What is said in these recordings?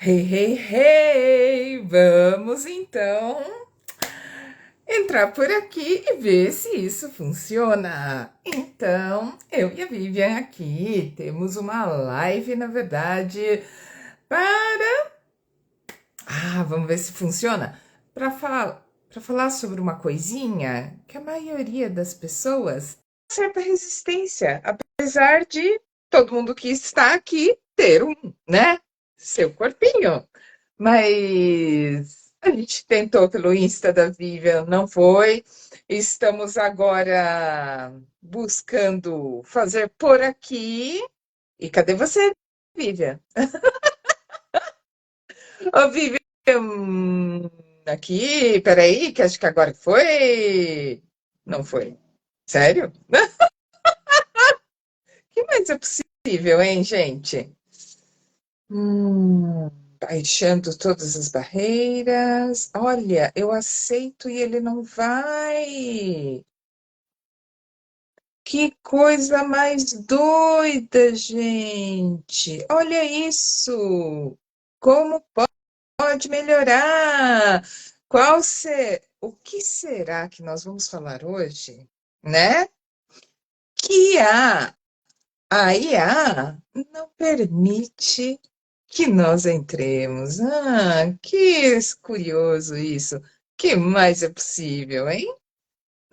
Hey, hey, hey! Vamos então entrar por aqui e ver se isso funciona. Então, eu e a Vivian aqui temos uma live, na verdade, para. Vamos ver se funciona. Para falar sobre uma coisinha que a maioria das pessoas tem certa resistência, apesar de todo mundo que está aqui ter né? Seu corpinho. Mas a gente tentou pelo Insta da Vivian, não foi. Estamos agora buscando fazer por aqui. E cadê você, Vivian? Ô, Vivian, aqui, peraí, que acho que agora foi. Não foi. Sério? Que mais é possível, hein, gente? Baixando todas as barreiras. Olha, eu aceito e ele não vai. Que coisa mais doida, gente. Olha isso. Como pode melhorar? O que será que nós vamos falar hoje, né? Que a IA não permite que nós entremos. Que curioso isso. Que mais é possível, hein?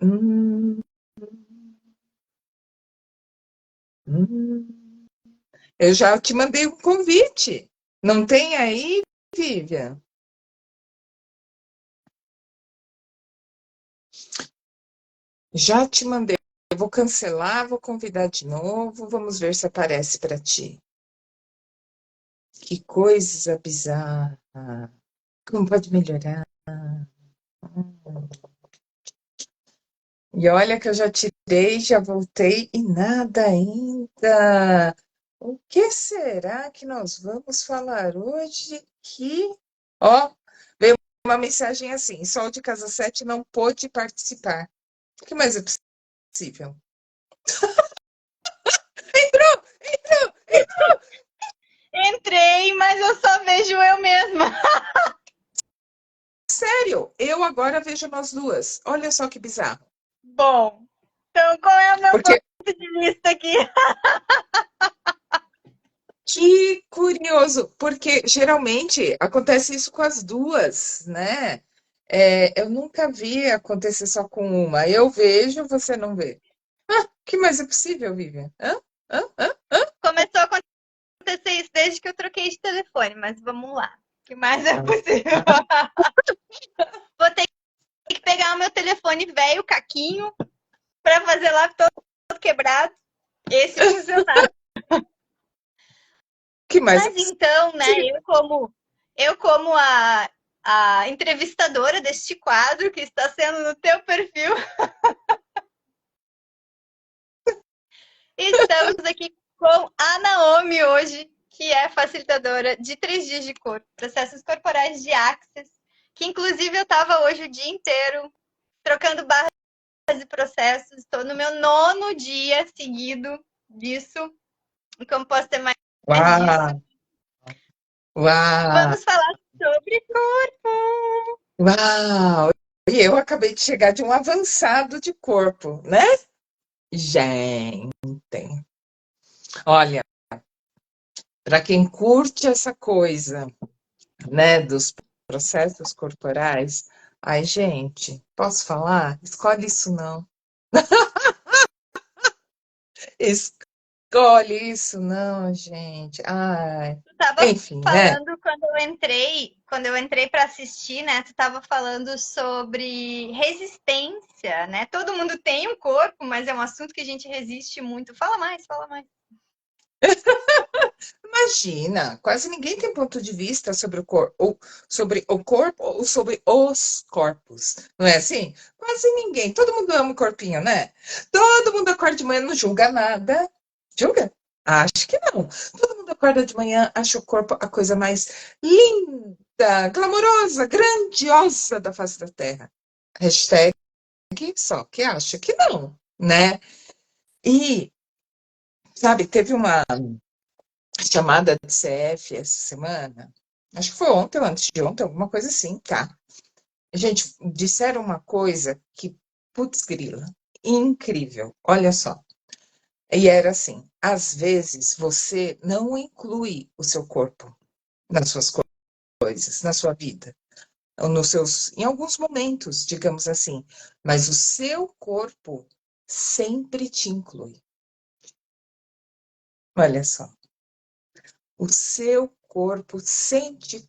Hum, hum. Eu já te mandei um convite. Não tem aí, Vivian? Já te mandei. Eu vou cancelar, vou convidar de novo. Vamos ver se aparece para ti. Que coisa bizarra. Como pode melhorar? E olha que eu já tirei, já voltei e nada ainda. O que será que nós vamos falar hoje? Ó, veio uma mensagem assim: Sol de Casa 7 não pôde participar. O que mais é possível? Entrou! Entrou! Entrou! Entrei, mas eu só vejo eu mesma. Sério, eu agora vejo nós duas. Olha só que bizarro. Bom, então qual é o meu Porque ponto de vista aqui? que curioso, porque geralmente acontece isso com as duas, né? Eu nunca vi acontecer só com uma. Eu vejo, você não vê. O que mais é possível, Vivian? Hã? Hã? Hã? Começou a acontecer isso desde que eu troquei de telefone, mas vamos lá. O que mais é possível? Vou ter que pegar o meu telefone velho, caquinho, para fazer lá todo quebrado. Esse funcionar. O que mais é Mas então, né, possível? eu como a entrevistadora deste quadro que está sendo no teu perfil, estamos aqui com a Naomi hoje, que é facilitadora de 3 dias de corpo, processos corporais de Axis, que inclusive eu estava hoje o dia inteiro trocando barras e processos. Estou no meu 9º dia seguido disso. E como posso ter mais disso? Uau! Uau! Vamos falar sobre corpo. Uau! E eu acabei de chegar de um avançado de corpo, né? Gente, olha, para quem curte essa coisa, né, dos processos corporais, ai, gente, posso falar? Escolhe isso não. Escolhe isso não, gente. Ai, Tu estava enfim, né? falando quando eu entrei para assistir, né? Tu estava falando sobre resistência, né? Todo mundo tem um corpo, mas é um assunto que a gente resiste muito. Fala mais, fala mais. Imagina, quase ninguém tem ponto de vista sobre o corpo, ou sobre o corpo ou sobre os corpos, não é assim? Quase ninguém. Todo mundo ama o corpinho, né? Todo mundo acorda de manhã, não julga nada. Julga? Acho que não. Todo mundo acorda de manhã, acha o corpo a coisa mais linda, glamourosa, grandiosa da face da Terra. Hashtag só que acha que não, né? E, sabe, teve uma chamada de CF essa semana. Acho que foi ontem ou antes de ontem, alguma coisa assim, tá? Gente, disseram uma coisa que, putz, grila, incrível. Olha só. E era assim: às vezes você não inclui o seu corpo nas suas coisas, na sua vida, ou nos seus, em alguns momentos, digamos assim, mas o seu corpo sempre te inclui. Olha só, o seu corpo sempre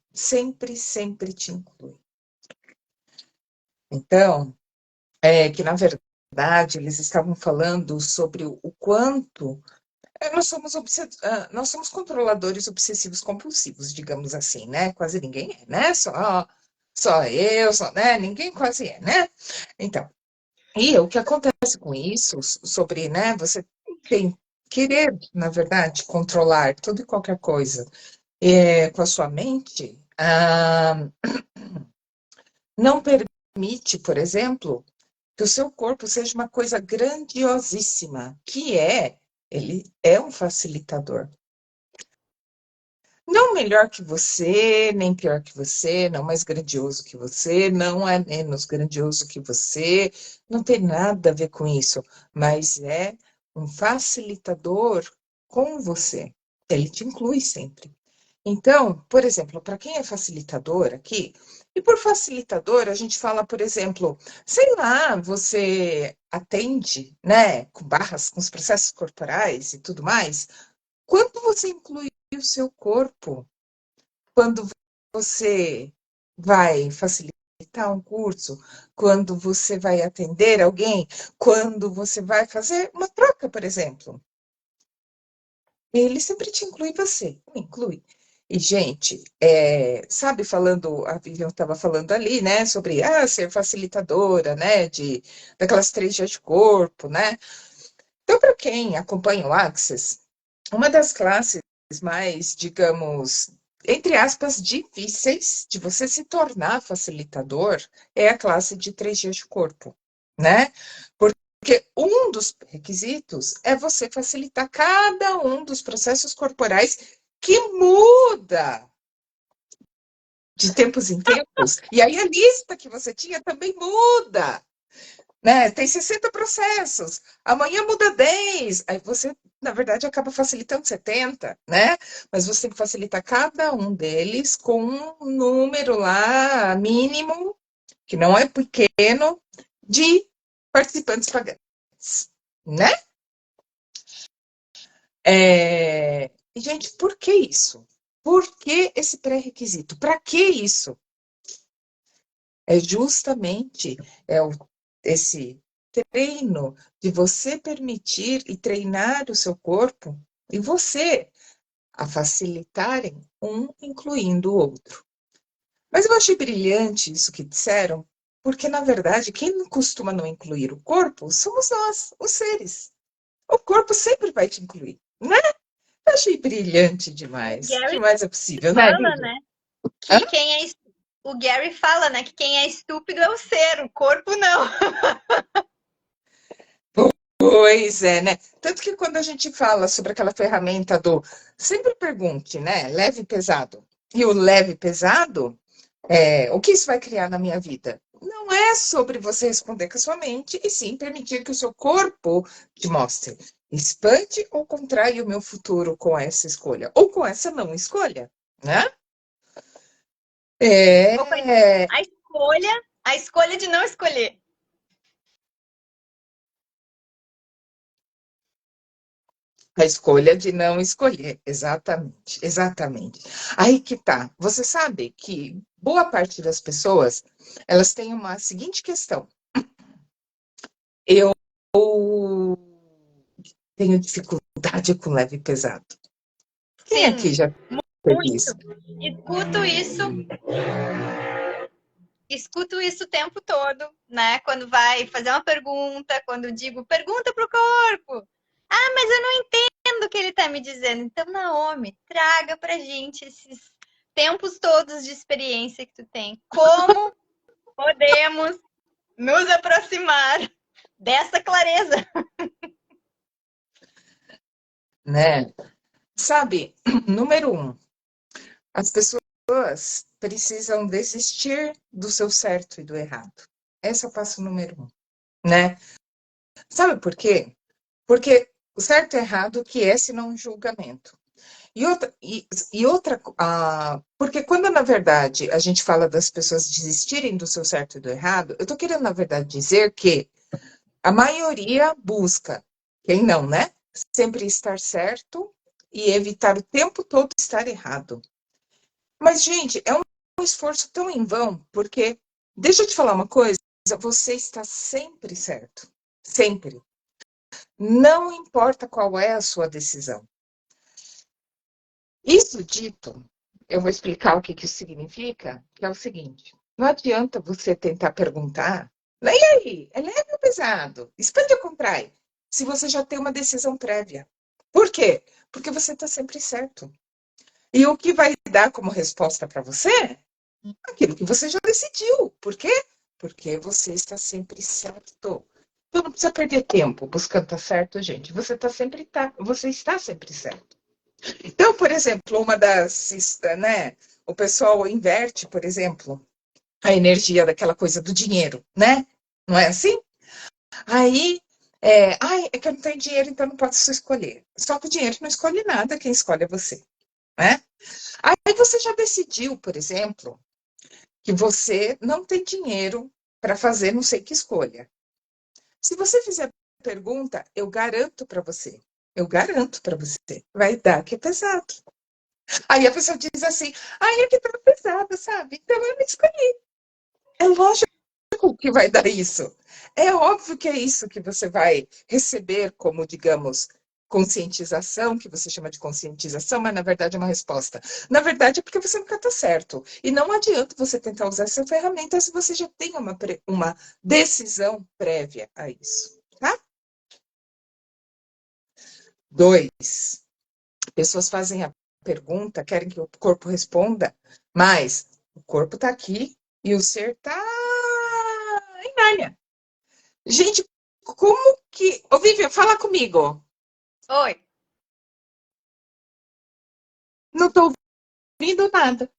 te inclui. Então, que na verdade eles estavam falando sobre o quanto nós somos controladores obsessivos compulsivos, digamos assim, né? Quase ninguém é, né? Só eu, só, né? Ninguém quase é, né? Então, e o que acontece com isso, sobre, né? Você tem querer, na verdade, controlar tudo e qualquer coisa com a sua mente, não permite, por exemplo, que o seu corpo seja uma coisa grandiosíssima, ele é um facilitador. Não melhor que você, nem pior que você, não mais grandioso que você, não é menos grandioso que você, não tem nada a ver com isso, mas é um facilitador com você. Ele te inclui sempre. Então, por exemplo, para quem é facilitador aqui, e por facilitador a gente fala, por exemplo, sei lá, você atende, né, com barras, com os processos corporais e tudo mais, quando você inclui o seu corpo, quando você vai facilitar um curso, quando você vai atender alguém, quando você vai fazer uma troca, por exemplo, ele sempre te inclui você, inclui. E, gente, sabe, falando, a Vivian estava falando ali, né, sobre ser facilitadora, né, daquelas 3G de corpo, né? Então, para quem acompanha o Access, uma das classes mais, digamos, entre aspas, difíceis de você se tornar facilitador é a classe de 3G de corpo, né? Porque um dos requisitos é você facilitar cada um dos processos corporais que muda de tempos em tempos. E aí a lista que você tinha também muda, né? Tem 60 processos, amanhã muda 10, aí você, na verdade, acaba facilitando 70, né? Mas você tem que facilitar cada um deles com um número lá mínimo, que não é pequeno, de participantes pagantes, né? Gente, por que isso? Por que esse pré-requisito? Para que isso? É justamente esse treino de você permitir e treinar o seu corpo e você a facilitarem um incluindo o outro. Mas eu achei brilhante isso que disseram, porque na verdade quem costuma não incluir o corpo somos nós, os seres. O corpo sempre vai te incluir, né? Eu achei brilhante O demais. Gary Demais é possível, né, fala, Lívia? né, Hã? que o Gary fala, né, que quem é estúpido é o ser, o corpo não. Pois é, né? Tanto que quando a gente fala sobre aquela ferramenta do sempre pergunte, né? Leve e pesado. E o leve e pesado, o que isso vai criar na minha vida? Não é sobre você responder com a sua mente, e sim permitir que o seu corpo te mostre. Expande ou contrai o meu futuro com essa escolha? Ou com essa não escolha, né? Ou com É, a escolha de não escolher. a escolha de não escolher, exatamente, exatamente. Aí que tá. Você sabe que boa parte das pessoas, elas têm uma seguinte questão. Eu tenho dificuldade com leve e pesado. Quem aqui Sim, já teve muito. isso? Escuto isso, escuto isso o tempo todo, né? Quando vai fazer uma pergunta, quando digo, pergunta pro corpo. Ah, mas eu não entendo o que ele tá me dizendo. Então, Naomi, traga pra gente esses tempos todos de experiência que tu tem. Como podemos nos aproximar dessa clareza? Né? Sabe, número um, as pessoas pessoas precisam desistir do seu certo e do errado. Esse é o passo número 1, né? Sabe por quê? Porque o certo e errado que é senão um julgamento. Porque quando, na verdade, a gente fala das pessoas desistirem do seu certo e do errado, eu estou querendo, na verdade, dizer que a maioria busca, quem não, né? Sempre estar certo e evitar o tempo todo estar errado. Mas, gente, é um esforço tão em vão, porque, deixa eu te falar uma coisa, você está sempre certo. Sempre. Não importa qual é a sua decisão. Isso dito, eu vou explicar o que isso significa, que é o seguinte: não adianta você tentar perguntar, e aí, é leve ou pesado? Expande ou contrai? Se você já tem uma decisão prévia. Por quê? Porque você está sempre certo. E o que vai dar como resposta para você? Aquilo que você já decidiu. Por quê? Porque você está sempre certo. Então não precisa perder tempo buscando estar certo, gente. Você está sempre certo. Então, por exemplo, né, o pessoal inverte, por exemplo, a energia daquela coisa do dinheiro, né? Não é assim? Aí, é que eu não tenho dinheiro, então não posso escolher. Só que o dinheiro não escolhe nada, quem escolhe é você, né? Aí você já decidiu, por exemplo, que você não tem dinheiro para fazer não sei que escolha. Se você fizer a pergunta, eu garanto para você, vai dar que é pesado. Aí a pessoa diz assim, é que tá pesado, sabe? Então eu não escolhi. É lógico que vai dar isso. É óbvio que é isso que você vai receber como, digamos, conscientização, que você chama de conscientização, mas na verdade é uma resposta. Na verdade é porque você nunca está certo. E não adianta você tentar usar essa ferramenta se você já tem uma decisão prévia a isso, tá? 2, pessoas fazem a pergunta, querem que o corpo responda, mas o corpo está aqui e o ser está em Nárnia. Gente, como que. Ô, Vivian, fala comigo. Oi. Não estou ouvindo nada.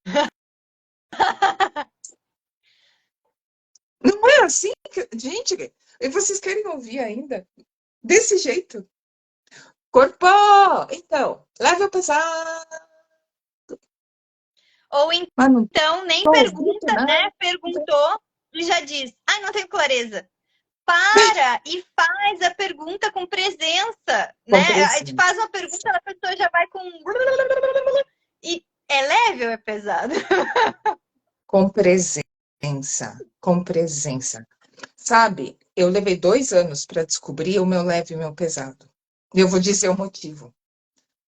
Não é assim? Gente, e vocês querem ouvir ainda? Desse jeito? Corpo! Então, leve a pesar. Ou Mas não então nem estou ouvindo pergunta, né? nada. Perguntou e já diz: ai, não tenho clareza. Para e faz a pergunta com presença, né? Com A gente presença. faz uma pergunta, a pessoa já vai com. E é leve ou é pesado? Com presença. Com presença. Sabe, eu levei 2 anos para descobrir o meu leve e o meu pesado. E eu vou dizer o motivo.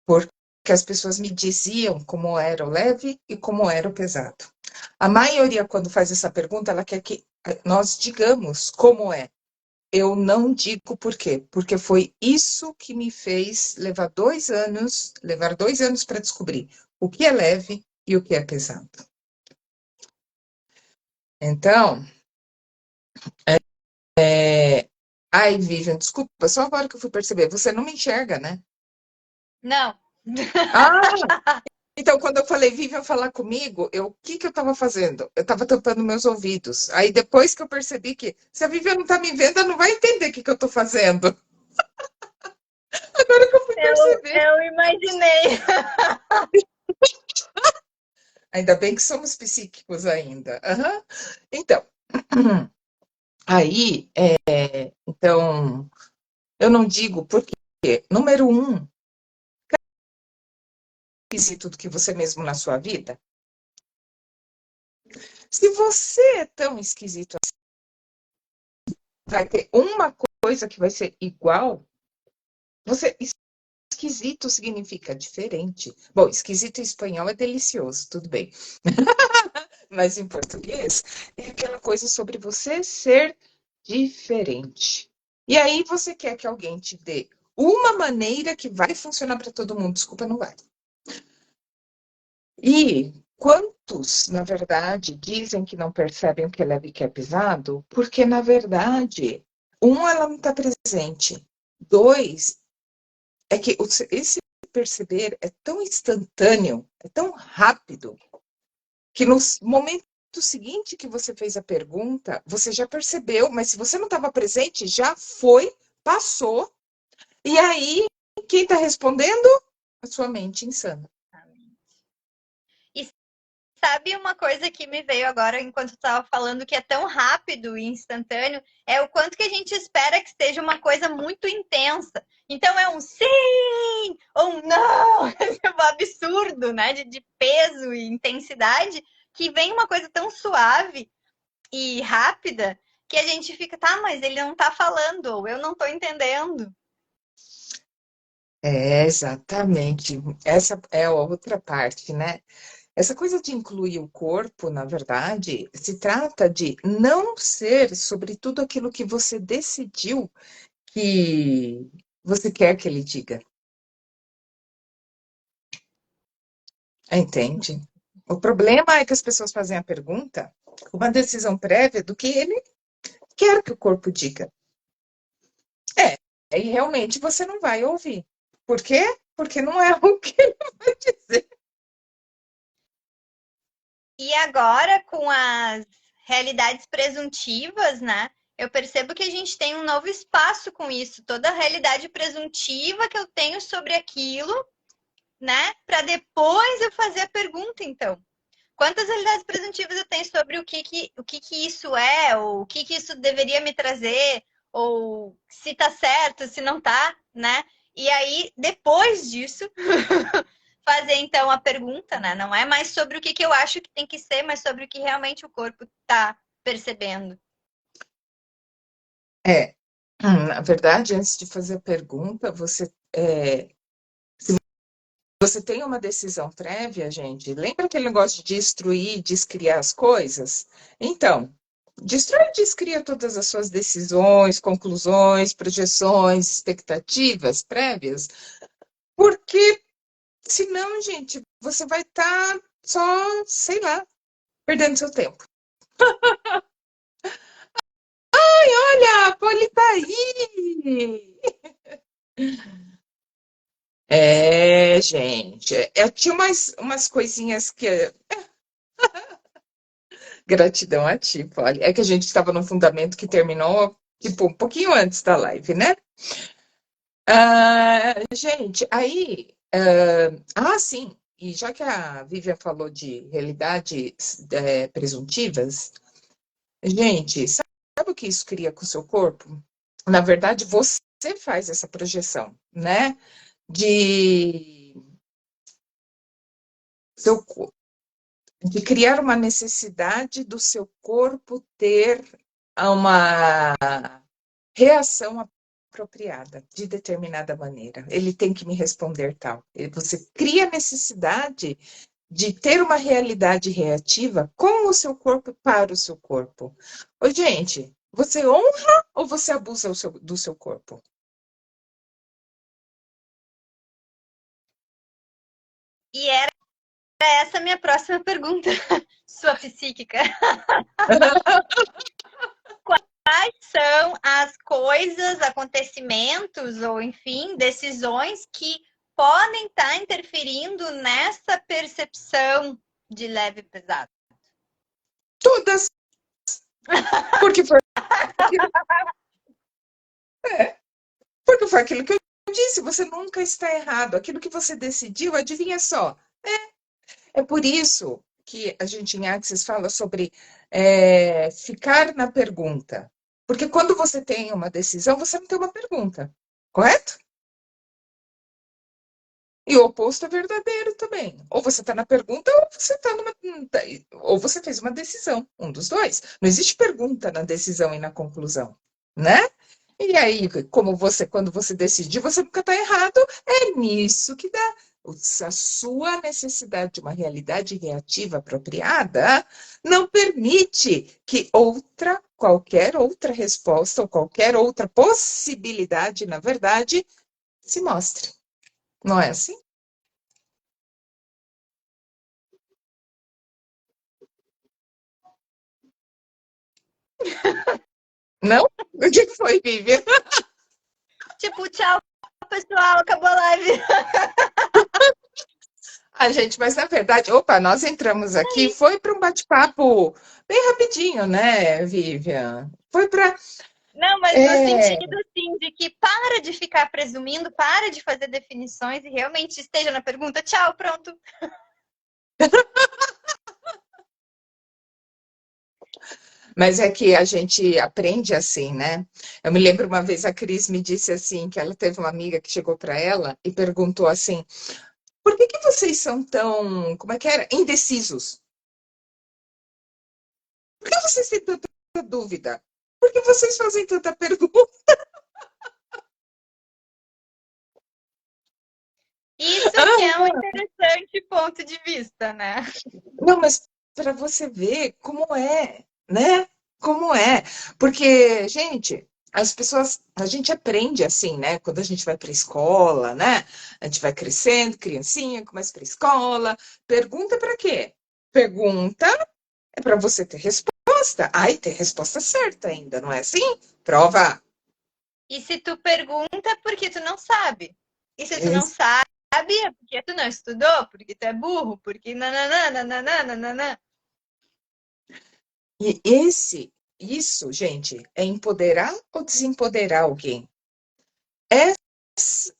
Porque as pessoas me diziam como era o leve e como era o pesado. A maioria, quando faz essa pergunta, ela quer que nós digamos como é. Eu não digo por quê. Porque foi isso que me fez levar 2 anos para descobrir o que é leve e o que é pesado. Então, ai, Vivian, desculpa, só agora que eu fui perceber, você não me enxerga, né? Não. Ah, então quando eu falei, Vivian, falar comigo, o que que eu estava fazendo? Eu estava tampando meus ouvidos. Aí depois que eu percebi que se a Vivian não está me vendo, ela não vai entender o que que eu estou fazendo. Agora que eu fui perceber. Eu imaginei. Ainda bem que somos psíquicos ainda. Aham. Então, aí, então, eu não digo porque, número 1, tudo que você mesmo na sua vida. Se você é tão esquisito assim, vai ter uma coisa que vai ser igual, você esquisito significa diferente. Bom, esquisito em espanhol é delicioso, tudo bem. Mas em português é aquela coisa sobre você ser diferente. E aí você quer que alguém te dê uma maneira que vai funcionar para todo mundo. Desculpa, não vai. E quantos, na verdade, dizem que não percebem o que é leve e o que é pesado? Porque, na verdade, ela não está presente. 2, é que esse perceber é tão instantâneo, é tão rápido, que no momento seguinte que você fez a pergunta, você já percebeu, mas se você não estava presente, já foi, passou, e aí quem está respondendo? A sua mente insana. E sabe uma coisa que me veio agora enquanto tu estava falando que é tão rápido e instantâneo? É o quanto que a gente espera que seja uma coisa muito intensa. Então é um sim ou um não, é um absurdo, né? De peso e intensidade, que vem uma coisa tão suave e rápida que a gente fica, tá, mas ele não tá falando, ou eu não tô entendendo. É, exatamente. Essa é a outra parte, né? Essa coisa de incluir o corpo, na verdade, se trata de não ser sobre tudo aquilo que você decidiu que você quer que ele diga. Entende? O problema é que as pessoas fazem a pergunta com uma decisão prévia do que ele quer que o corpo diga. É, e realmente você não vai ouvir. Por quê? Porque não é o que ele vai dizer. E agora, com as realidades presuntivas, né? Eu percebo que a gente tem um novo espaço com isso. Toda a realidade presuntiva que eu tenho sobre aquilo, né? Para depois eu fazer a pergunta, então. Quantas realidades presuntivas eu tenho sobre o que isso é, ou o que isso deveria me trazer, ou se tá certo, se não tá, né? E aí, depois disso, fazer então a pergunta, né? Não é mais sobre o que eu acho que tem que ser, mas sobre o que realmente o corpo tá percebendo. É, na verdade, antes de fazer a pergunta, você tem uma decisão prévia, gente. Lembra aquele negócio de destruir, descriar as coisas? Então, destrói e descria todas as suas decisões, conclusões, projeções, expectativas prévias, porque senão, gente, você vai estar só, sei lá, perdendo seu tempo. Olha, a Polly tá aí! É, gente, tinha umas coisinhas que. Gratidão a ti, Polly. É que a gente estava no fundamento que terminou, tipo, um pouquinho antes da live, né? Gente, aí. Sim, e já que a Vivian falou de realidades presuntivas, gente, sabe o que isso cria com o seu corpo? Na verdade, você faz essa projeção, né? De, seu, de criar uma necessidade do seu corpo ter uma reação apropriada, de determinada maneira. Ele tem que me responder tal. Você cria a necessidade de ter uma realidade reativa com o seu corpo e para o seu corpo. Ô, gente, você honra ou você abusa do seu corpo? E era essa minha próxima pergunta, sua psíquica. Quais são as coisas, acontecimentos ou, enfim, decisões que podem estar interferindo nessa percepção de leve e pesado? Todas. Porque foi aquilo, porque foi aquilo que eu disse, você nunca está errado. Aquilo que você decidiu, adivinha só. É por isso que a gente em Axis fala sobre ficar na pergunta. Porque quando você tem uma decisão, você não tem uma pergunta, correto? E o oposto é verdadeiro também. Ou você está na pergunta, ou você está ou você fez uma decisão, um dos dois. Não existe pergunta na decisão e na conclusão, né? E aí, quando você decidir, você nunca está errado, é nisso que dá. A sua necessidade de uma realidade reativa apropriada não permite que qualquer outra resposta ou qualquer outra possibilidade, na verdade, se mostre. Não é assim? Não? O que foi, Vivian? Tipo, tchau, pessoal, acabou a live. Gente, mas na verdade, opa, nós entramos aqui, foi para um bate-papo bem rapidinho, né, Vivian? Foi para. Não, mas no É, sentido assim de que para de ficar presumindo, para de fazer definições e realmente esteja na pergunta. Tchau, pronto. mas é que a gente aprende assim, né? Eu me lembro uma vez a Cris me disse assim, que ela teve uma amiga que chegou para ela e perguntou assim: por que que vocês são tão, como é que era? Indecisos? Por que vocês têm tanta dúvida? Por que vocês fazem tanta pergunta? Isso que é um interessante ponto de vista, né? Não, mas para você ver como é, né? Como é. Porque, gente, as pessoas, a gente aprende assim, né? Quando a gente vai para a escola, né? A gente vai crescendo, criancinha, começa para a escola. Pergunta para quê? Pergunta é para você ter resposta. Ai, ter resposta certa ainda, não é assim? Prova. E se tu pergunta, é porque tu não sabe. E se tu não Esse- sabe, é porque tu não estudou, porque tu é burro, porque nananã, nananã, nananã. E isso, gente, é empoderar ou desempoderar alguém?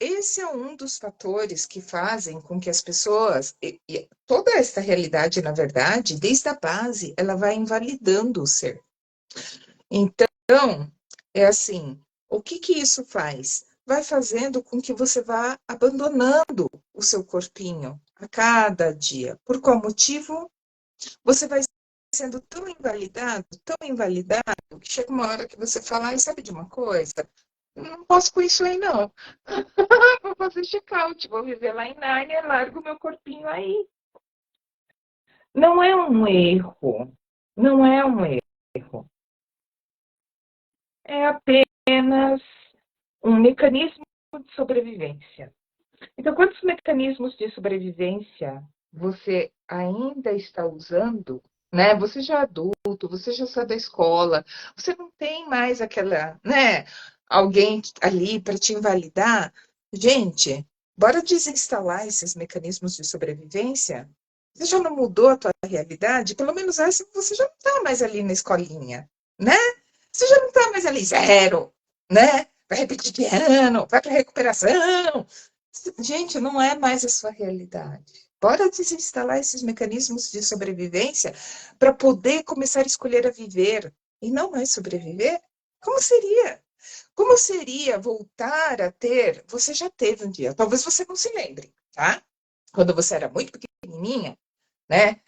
Esse é um dos fatores que fazem com que as pessoas, e toda esta realidade, na verdade, desde a base, ela vai invalidando o ser. Então, é assim, o que que isso faz? Vai fazendo com que você vá abandonando o seu corpinho a cada dia. Por qual motivo? Você vai sendo tão invalidado, que chega uma hora que você fala, ai, sabe de uma coisa? Não posso com isso aí, não. Vou fazer check-out, vou viver lá em Nárnia, largo meu corpinho aí. Não é um erro, não é um erro. É apenas um mecanismo de sobrevivência. Então, quantos mecanismos de sobrevivência você ainda está usando, né? Você já é adulto, você já saiu da escola, você não tem mais aquela, né? Alguém ali para te invalidar. Gente, bora desinstalar esses mecanismos de sobrevivência. Você já não mudou a tua realidade? Pelo menos essa você já não está mais ali na escolinha, né? Você já não está mais ali zero, né? Vai repetir de ano, vai para recuperação. Gente, não é mais a sua realidade. Bora desinstalar esses mecanismos de sobrevivência para poder começar a escolher a viver e não mais sobreviver? Como seria? Como seria voltar a ter? Você já teve um dia, talvez você não se lembre, tá? Quando você era muito pequenininha, né?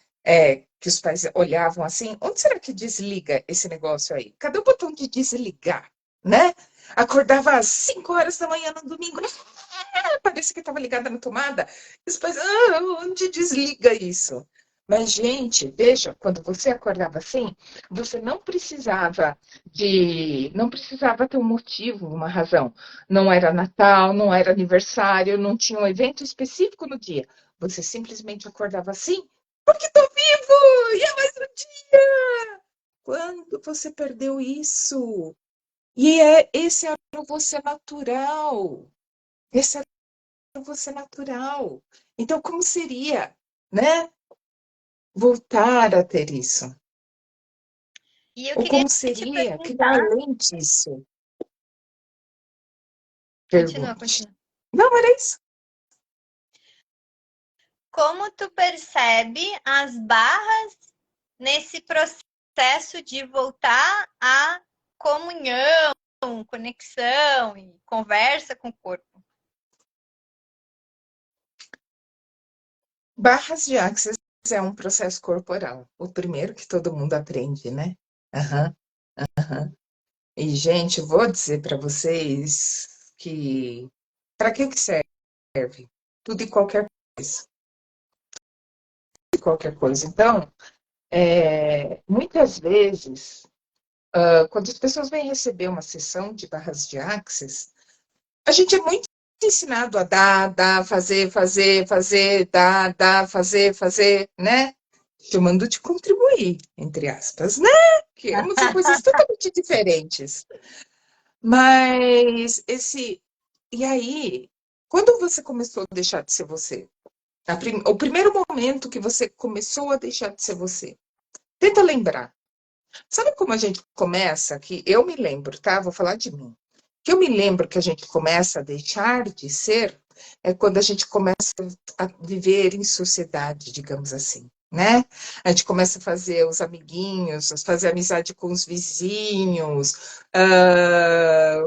Que os pais olhavam assim, onde será que desliga esse negócio aí? Cadê o botão de desligar, né? Acordava às 5 horas da manhã no domingo, parece que estava ligada na tomada. E os pais, onde desliga isso? Mas, gente, veja, quando você acordava assim, você não precisava ter um motivo, uma razão. Não era Natal, não era aniversário, não tinha um evento específico no dia. Você simplesmente acordava assim, porque estou vivo! E é mais um dia! Quando você perdeu isso? Esse era o você natural. Esse era o você natural. Então, como seria, né? Voltar a ter isso? E eu Ou queria como te seria criar perguntar, além disso? continua, Pergunte. continua. Não, era isso. Como tu percebe as barras nesse processo de voltar à comunhão, conexão e conversa com o corpo? Barras de axis é um processo corporal. O primeiro que todo mundo aprende, né? Aham. E, gente, vou dizer para vocês que para que serve? Tudo e coisa. Qualquer coisa. Então, muitas vezes, quando as pessoas vêm receber uma sessão de barras de axis, a gente é muito ensinado a dar, fazer, dar, fazer, né? Chamando de contribuir, entre aspas, né? Que são coisas totalmente diferentes. Mas esse. E aí, quando você começou a deixar de ser você? O primeiro momento que você começou a deixar de ser você. Tenta lembrar. Sabe como a gente começa? Que eu me lembro, tá? Vou falar de mim. Que eu me lembro que a gente começa a deixar de ser é quando a gente começa a viver em sociedade, digamos assim, né? A gente começa a fazer os amiguinhos, a fazer amizade com os vizinhos,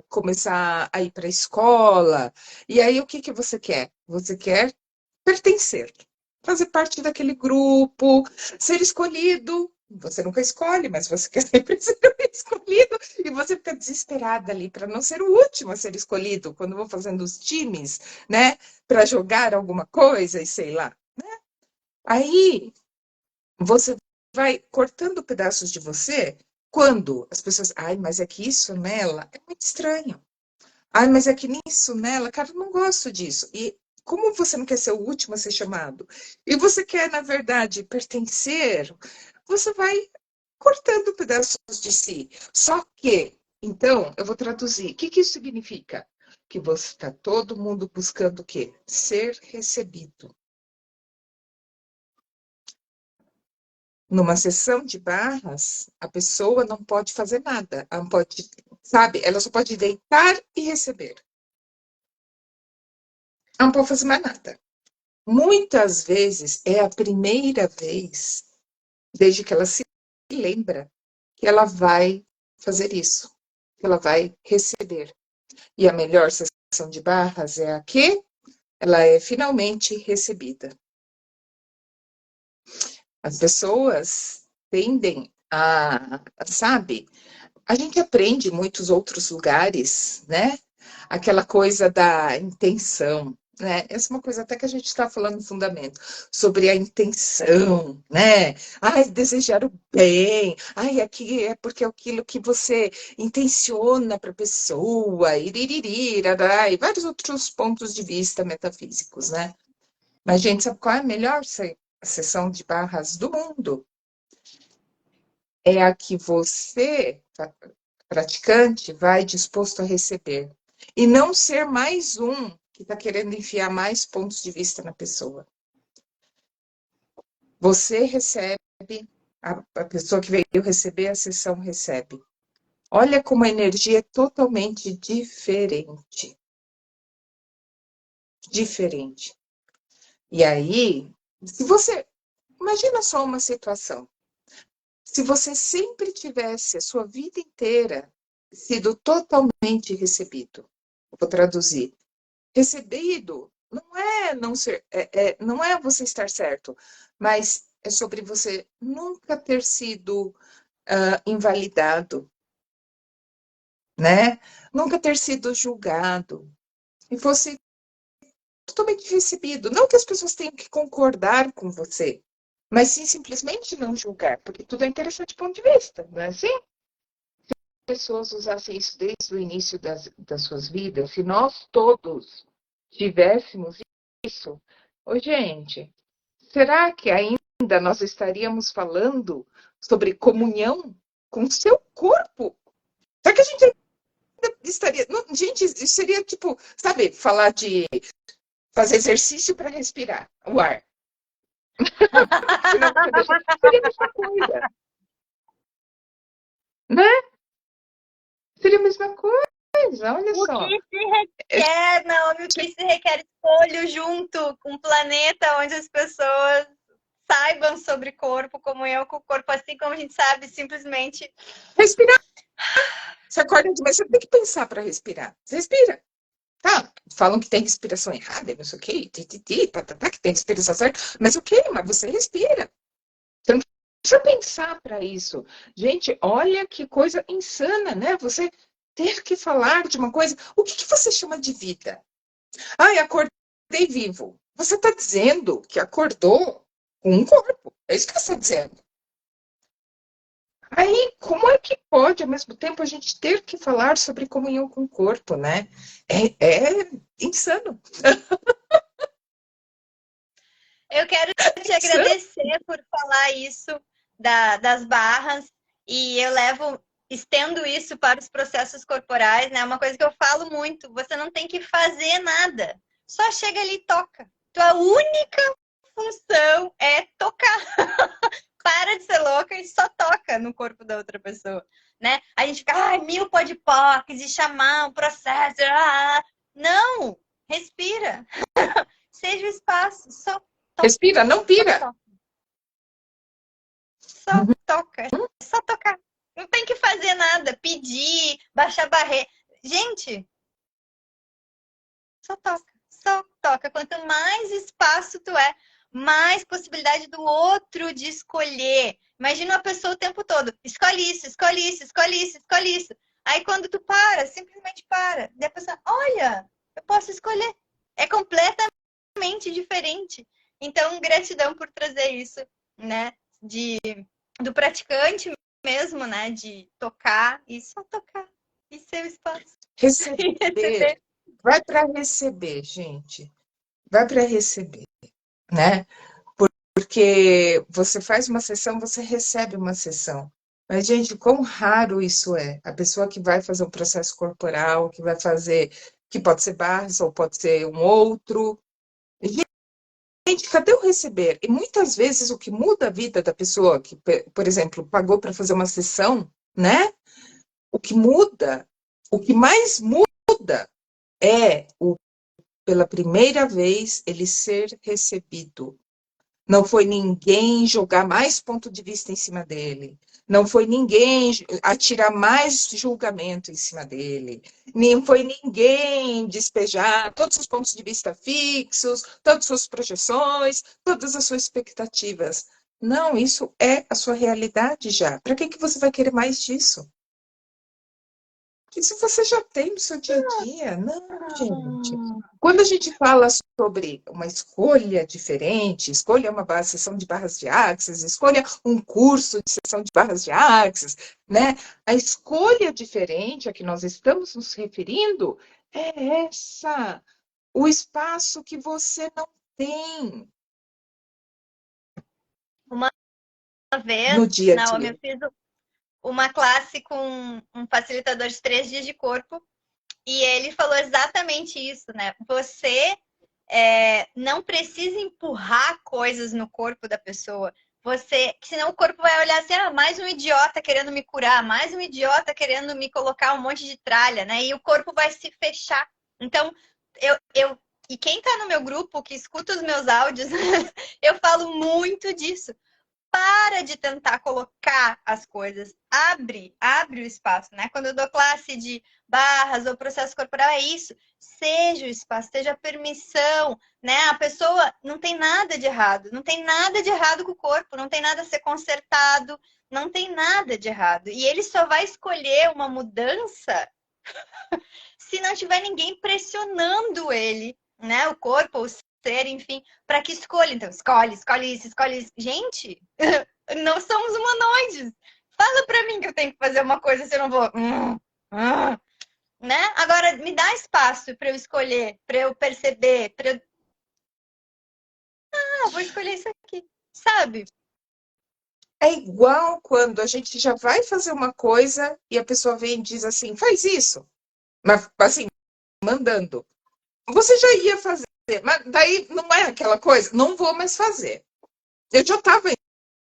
começar a ir para a escola. E aí, o que que você quer? Você quer pertencer, fazer parte daquele grupo, ser escolhido. Você nunca escolhe, mas você quer sempre ser escolhido e você fica desesperada ali para não ser o último a ser escolhido quando vou fazendo os times, né, para jogar alguma coisa e sei lá. Aí você vai cortando pedaços de você quando as pessoas, ai, mas é que isso nela é muito estranho. Ai, mas é que nisso nela, cara, eu não gosto disso. E como você não quer ser o último a ser chamado, e você quer, na verdade, pertencer, você vai cortando pedaços de si. Só que, então, eu vou traduzir. O que que isso significa? Que você está todo mundo buscando o quê? Ser recebido. Numa sessão de barras, a pessoa não pode fazer nada. Ela não pode, sabe? Ela só pode deitar e receber. Ela não pode fazer mais nada. Muitas vezes é a primeira vez, desde que ela se lembra, que ela vai fazer isso, que ela vai receber. E a melhor sessão de barras é a que ela é finalmente recebida. As pessoas tendem sabe, a gente aprende em muitos outros lugares, né? Aquela coisa da intenção, né? Essa é uma coisa até que a gente está falando no fundamento, sobre a intenção, né? Ai, desejar o bem, ai, aqui é porque é aquilo que você intenciona para a pessoa, iririri, e vários outros pontos de vista metafísicos, né? Mas, gente, sabe qual é a melhor sessão de barras do mundo? É a que você, praticante, vai disposto a receber. E não ser mais um que está querendo enfiar mais pontos de vista na pessoa. Você recebe, a pessoa que veio receber a sessão recebe. Olha como a energia é totalmente diferente. Diferente. E aí, se você. Imagina só uma situação. Se você sempre tivesse a sua vida inteira sido totalmente recebido, vou traduzir, recebido não é não ser, não é você estar certo, mas é sobre você nunca ter sido invalidado, né? Nunca ter sido julgado e fosse totalmente recebido. Não que as pessoas tenham que concordar com você, mas sim simplesmente não julgar, porque tudo é interessante do ponto de vista, não é assim? Pessoas usassem isso desde o início das suas vidas, se nós todos tivéssemos isso, ô gente, será que ainda nós estaríamos falando sobre comunhão com o seu corpo? Será que a gente ainda estaria. Não, gente, isso seria tipo, sabe, falar de fazer exercício para respirar o ar. Seria a mesma coisa, né? Seria a mesma coisa, olha O só. que se requer, Naomi, o que se requer escolho junto com um planeta onde as pessoas saibam sobre corpo, comunhão com o corpo, assim como a gente sabe simplesmente. Respirar. Você acorda de manhã, você tem que pensar para respirar. Você respira. Tá, falam que tem respiração errada, não sei o quê, que tem respiração certa, mas ok, mas você respira. Você não precisa pensar para isso. Gente, olha que coisa insana, né? Você ter que falar de uma coisa. O que que você chama de vida? Ai, acordei vivo. Você está dizendo que acordou com um corpo. É isso que você está dizendo. Aí, como é que pode, ao mesmo tempo, a gente ter que falar sobre comunhão com o corpo, né? É insano. Eu quero te Insano. agradecer por falar isso das barras e eu estendo isso para os processos corporais, né? Uma coisa que eu falo muito, você não tem que fazer nada, só chega ali e toca. Tu é a única função é tocar. Para de ser louca e só toca no corpo da outra pessoa, né? A gente fica, ai, mil podpocs e chamar um processo. Não! Respira. Seja o espaço. Só toca. Respira, não pira. Só toca. É só tocar. Não tem que fazer nada. Pedir, baixar barreira. Gente, só toca. Só toca. Quanto mais espaço tu é, mais possibilidade do outro de escolher. Imagina uma pessoa o tempo todo. Escolhe isso, escolhe isso, escolhe isso, escolhe isso. Aí quando tu para, simplesmente para. Daí a pessoa, olha, eu posso escolher. É completamente diferente. Então, gratidão por trazer isso, né? Do praticante mesmo, né? De tocar e só tocar. E ser o espaço. Receber. Vai para receber, gente. Vai para receber, né? Porque você faz uma sessão, você recebe uma sessão. Mas, gente, quão raro isso é. A pessoa que vai fazer um processo corporal, que vai fazer, que pode ser Barres ou pode ser um outro. Gente, cadê o receber? E muitas vezes o que muda a vida da pessoa que, por exemplo, pagou para fazer uma sessão, né? O que muda, o que mais muda é pela primeira vez ele ser recebido. Não foi ninguém jogar mais ponto de vista em cima dele. Não foi ninguém atirar mais julgamento em cima dele. Nem foi ninguém despejar todos os pontos de vista fixos, todas as suas projeções, todas as suas expectativas. Não, isso é a sua realidade já. Para que você vai querer mais disso? Isso você já tem no seu dia a dia. Não, gente. Quando a gente fala sobre uma escolha diferente, escolha uma sessão de barras de Axis, escolha um curso de sessão de barras de Axis, né? A escolha diferente a que nós estamos nos referindo é essa. O espaço que você não tem. Uma vez, no dia a Naomi, dia. eu fiz uma classe com um facilitador de 3 dias de corpo e ele falou exatamente isso, né? Você não precisa empurrar coisas no corpo da pessoa. Senão o corpo vai olhar assim, mais um idiota querendo me curar, mais um idiota querendo me colocar um monte de tralha, né? E o corpo vai se fechar. Então, e quem tá no meu grupo, que escuta os meus áudios, eu falo muito disso. Para de tentar colocar as coisas. Abre o espaço, né? Quando eu dou classe de barras ou processo corporal, é isso. Seja o espaço, seja a permissão, né? A pessoa não tem nada de errado. Não tem nada de errado com o corpo. Não tem nada a ser consertado. Não tem nada de errado. E ele só vai escolher uma mudança se não tiver ninguém pressionando ele, né? O corpo, o ser, enfim, para que escolha. Então, escolhe isso, escolhe isso. Gente, não somos humanoides. Fala para mim que eu tenho que fazer uma coisa se eu não vou. Né? Agora, me dá espaço para eu escolher, para eu perceber, para eu. Vou escolher isso aqui, sabe? É igual quando a gente já vai fazer uma coisa e a pessoa vem e diz assim, faz isso. Mas, assim, mandando. Você já ia fazer, mas daí não é aquela coisa, não vou mais fazer. Eu já estava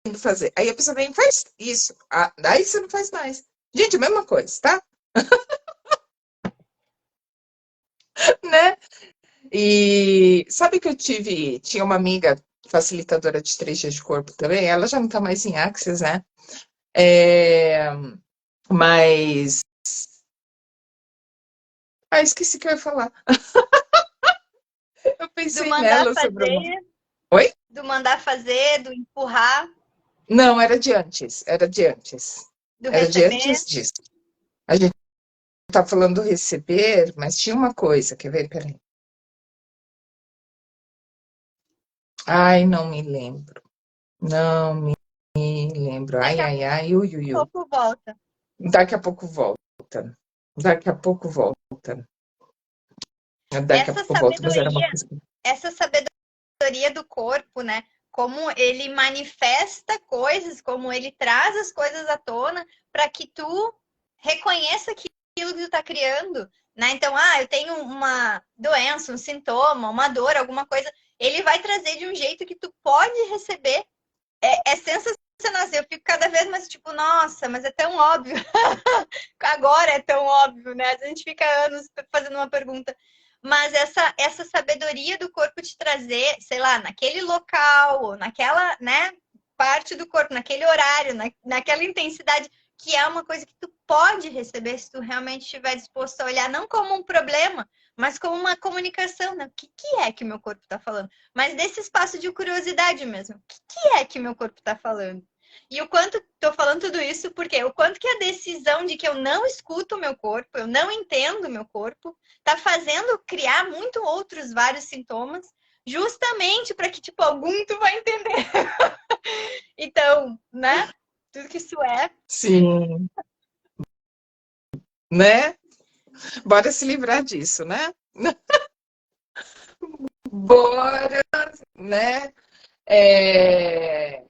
indo fazer. Aí a pessoa vem e faz isso. Daí você não faz mais. Gente, a mesma coisa, tá? Né? E sabe que tinha uma amiga facilitadora de 3 dias de corpo também, ela já não tá mais em Axis, né? Mas... esqueci o que eu ia falar. Eu pensei nela sobre uma... Oi? Do mandar fazer, do empurrar. Não, era de antes. Era de antes. Do Era de receber. antes disso. A gente tá falando do receber, mas tinha uma coisa, quer ver? Peraí. Ai, não me lembro. Não me lembro. Ai, ai, ai, ui, ui, ui. Daqui a pouco volta. Daqui a pouco volta. Daqui a pouco volta. Daqui a pouco volta, mas era uma coisa. Essa sabedoria do corpo, né? Como ele manifesta coisas, como ele traz as coisas à tona para que tu reconheça aquilo que tu tá criando, né? Então, eu tenho uma doença, um sintoma, uma dor, alguma coisa. ele vai trazer de um jeito que tu pode receber. É sensacional. Eu fico cada vez mais tipo, nossa, mas é tão óbvio. Agora é tão óbvio, né? A gente fica anos fazendo uma pergunta. Mas essa sabedoria do corpo te trazer, sei lá, naquele local, ou naquela, né, parte do corpo, naquele horário, naquela intensidade, que é uma coisa que tu pode receber se tu realmente estiver disposto a olhar, não como um problema, mas como uma comunicação, né? O que é que o meu corpo está falando? Mas desse espaço de curiosidade mesmo. O que é que o meu corpo está falando? E o quanto estou falando tudo isso, porque o quanto que a decisão de que eu não escuto o meu corpo, eu não entendo o meu corpo, está fazendo criar muito outros vários sintomas, justamente para que, tipo, algum tu vai entender. Então, né? Tudo que isso é. Sim, né? Bora se livrar disso, né? Bora, né? É,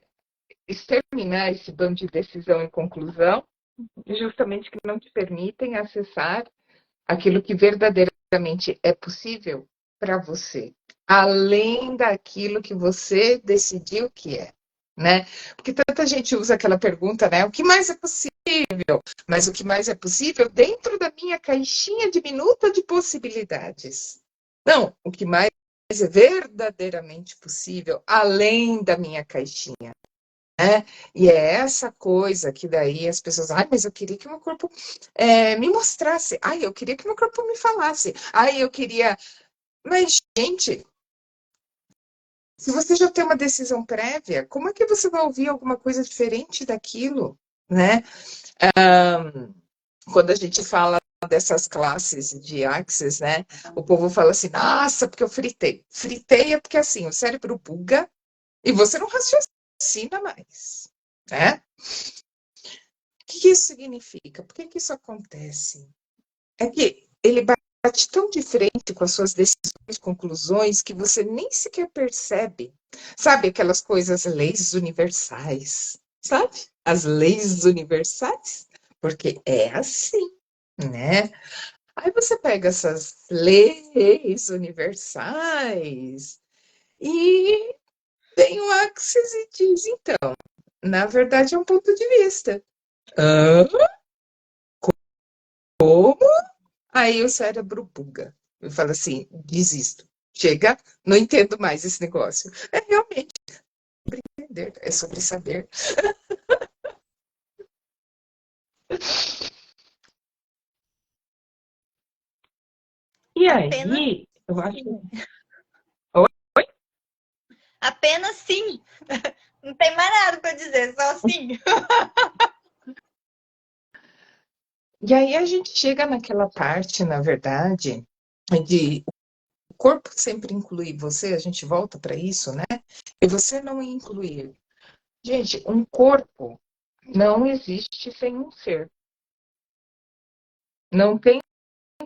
exterminar esse bando de decisão e conclusão, justamente que não te permitem acessar aquilo que verdadeiramente é possível para você, além daquilo que você decidiu que é, né? Porque tanta gente usa aquela pergunta, né? O que mais é possível? Mas o que mais é possível dentro da minha caixinha diminuta de possibilidades. Não, o que mais é verdadeiramente possível além da minha caixinha. Né? E é essa coisa que daí as pessoas, ai, mas eu queria que meu corpo me mostrasse, ai, eu queria que meu corpo me falasse, ai, eu queria. Mas, gente, se você já tem uma decisão prévia, como é que você vai ouvir alguma coisa diferente daquilo, né? Quando a gente fala dessas classes de Axis, né? O povo fala assim, nossa, porque eu fritei. Fritei é porque assim, o cérebro buga e você não raciocina mais, né? O que isso significa? Por que isso acontece? É que ele bate tão de frente com as suas decisões, conclusões, que você nem sequer percebe. Sabe aquelas coisas, leis universais, sabe? As leis universais? Porque é assim, né? Aí você pega essas leis universais e vem o Axis e diz, então, na verdade é um ponto de vista. Hã? Como? Aí o cérebro buga. Eu falo assim, desisto. Chega, não entendo mais esse negócio. É realmente entender, é sobre saber. E Apenas aí, eu acho. sim. Oi? Apenas sim. Não tem mais nada para dizer, só sim. E aí a gente chega naquela parte, na verdade, de o corpo sempre incluir você, a gente volta para isso, né? E você não incluir. Gente, um corpo não existe sem um ser. Não tem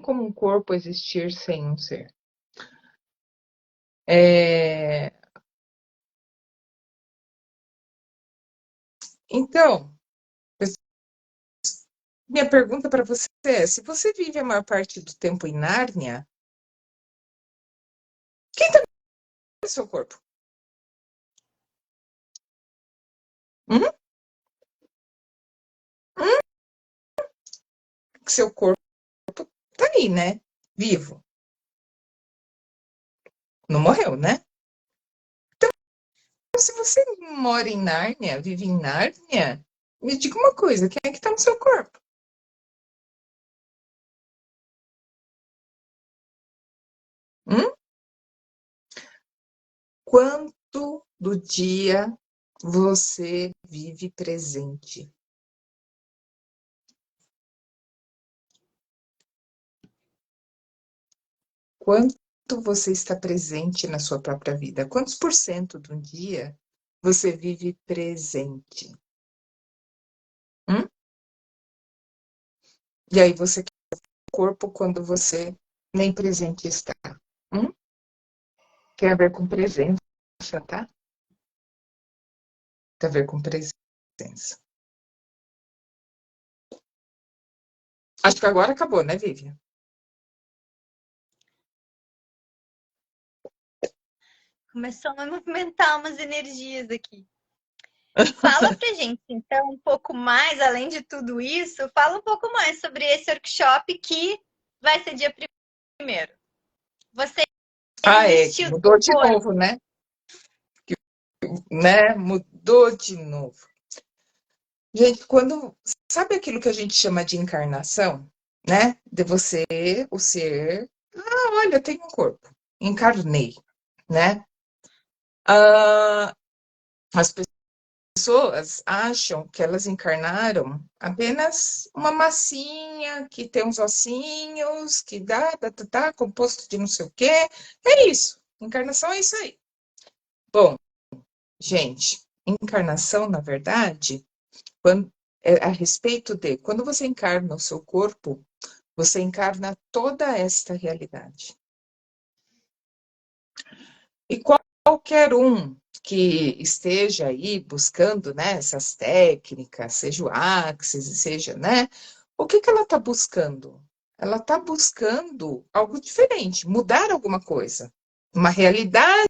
como um corpo existir sem um ser. É... Então, minha pergunta para você é: se você vive a maior parte do tempo em Nárnia, quem está no seu corpo? Hum? Hum? Seu corpo tá aí, né? Vivo. Não morreu, né? Então, se você mora em Nárnia, vive em Nárnia, me diga uma coisa: quem é que está no seu corpo? Hum? Quanto do dia você vive presente? Quanto você está presente na sua própria vida? Quantos por cento do dia você vive presente? Hum? E aí você quer o corpo quando você nem presente está. Hum? Tem a ver com presença, tá? Tem a ver com presença. Acho que agora acabou, né, Vivian? começou a movimentar umas energias aqui. Fala pra gente, então, um pouco mais, além de tudo isso, fala um pouco mais sobre esse workshop que vai ser dia primeiro. Você Que existiu mudou de corpo. novo, né? Né? Mudou de novo. Gente, quando sabe aquilo que a gente chama de encarnação, né? De você, o ser, olha, eu tenho um corpo, encarnei, né? Ah, as pessoas acham que elas encarnaram apenas uma massinha que tem uns ossinhos, que dá, composto de não sei o quê. É isso. Encarnação é isso aí. Bom, gente, encarnação, na verdade, quando, é a respeito de quando você encarna o seu corpo, você encarna toda esta realidade. E qualquer um que esteja aí buscando, né, essas técnicas, seja o Axis, seja, né, o que que ela está buscando? Ela está buscando algo diferente, mudar alguma coisa, uma realidade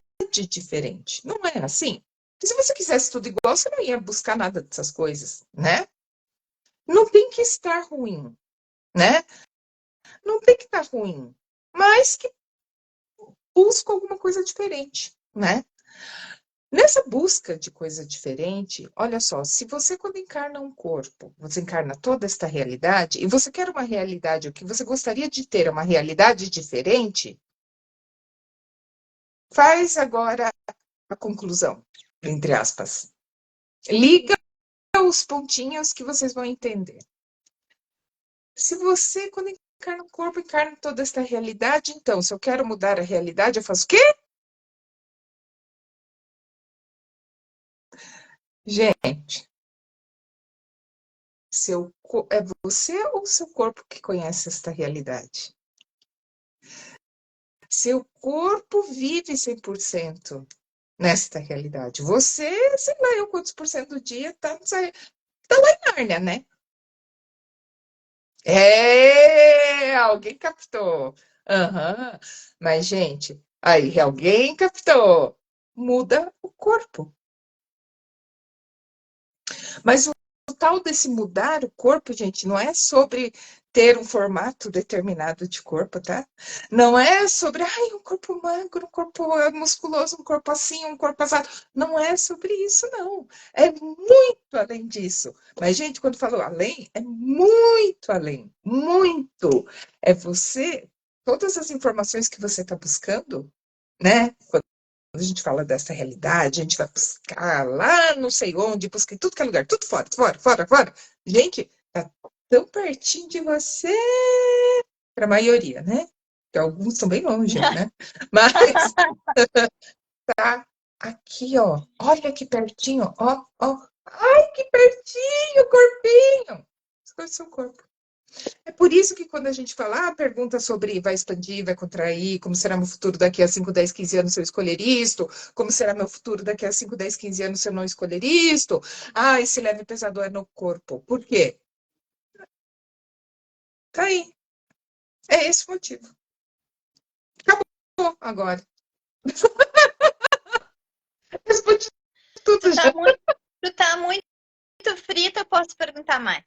diferente. Não é assim? Porque se você quisesse tudo igual, você não ia buscar nada dessas coisas, né? Não tem que estar ruim, né? Não tem que estar ruim, mas que busca alguma coisa diferente, né? Nessa busca de coisa diferente, olha só, se você quando encarna um corpo, você encarna toda esta realidade, e você quer uma realidade, o que você gostaria de ter é uma realidade diferente, faz agora a conclusão, entre aspas. Liga os pontinhos que vocês vão entender. Se você, quando encarna um corpo, encarna toda esta realidade, então, se eu quero mudar a realidade, eu faço o quê? Gente, é você ou seu corpo que conhece esta realidade? Seu corpo vive 100% nesta realidade. Você, sei lá, eu quantos por cento do dia tá lá em Nárnia, né? Alguém captou. Aham. Mas, gente, aí, alguém captou. Muda o corpo. Mas o tal desse mudar o corpo, gente, não é sobre ter um formato determinado de corpo, tá? Não é sobre, um corpo magro, um corpo musculoso, um corpo assim, um corpo assado. Não é sobre isso, não. É muito além disso. Mas, gente, quando falo além, é muito além. Muito. É você, todas as informações que você está buscando, né? Quando a gente fala dessa realidade, a gente vai buscar lá não sei onde, busca em tudo que é lugar, tudo fora, fora, fora, fora. Gente, tá tão pertinho de você, para a maioria, né? Porque alguns estão bem longe, né? Mas tá aqui, ó. Olha que pertinho, ó, ó. Ai, que pertinho, corpinho. Escolhe seu corpo. É por isso que quando a gente fala, pergunta sobre vai expandir, vai contrair, como será meu futuro daqui a 5, 10, 15 anos se eu escolher isto, como será meu futuro daqui a 5, 10, 15 anos se eu não escolher isto, esse leve pesador é no corpo. Por quê? Tá aí. É esse o motivo. Acabou agora. Respondi tudo Tu já. tá muito frita, eu posso perguntar mais.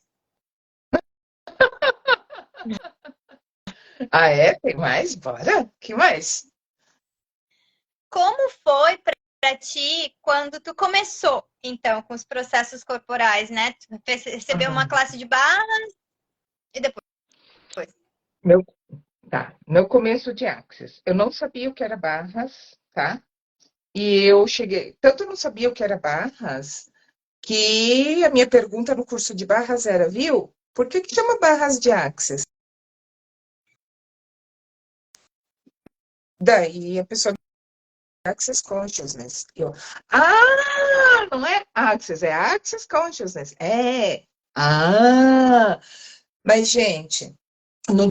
Tem mais? Bora. Que mais? Como foi para ti quando tu começou, então, com os processos corporais, né? Tu recebeu uma classe de barras e depois. Meu, meu começo de Axis. Eu não sabia o que era barras, tá? E eu cheguei, tanto eu não sabia o que era barras, que a minha pergunta no curso de barras era, viu? Por que que chama barras de Axis? Daí a pessoa Access Consciousness. Não é Access, é Access Consciousness. Mas gente, não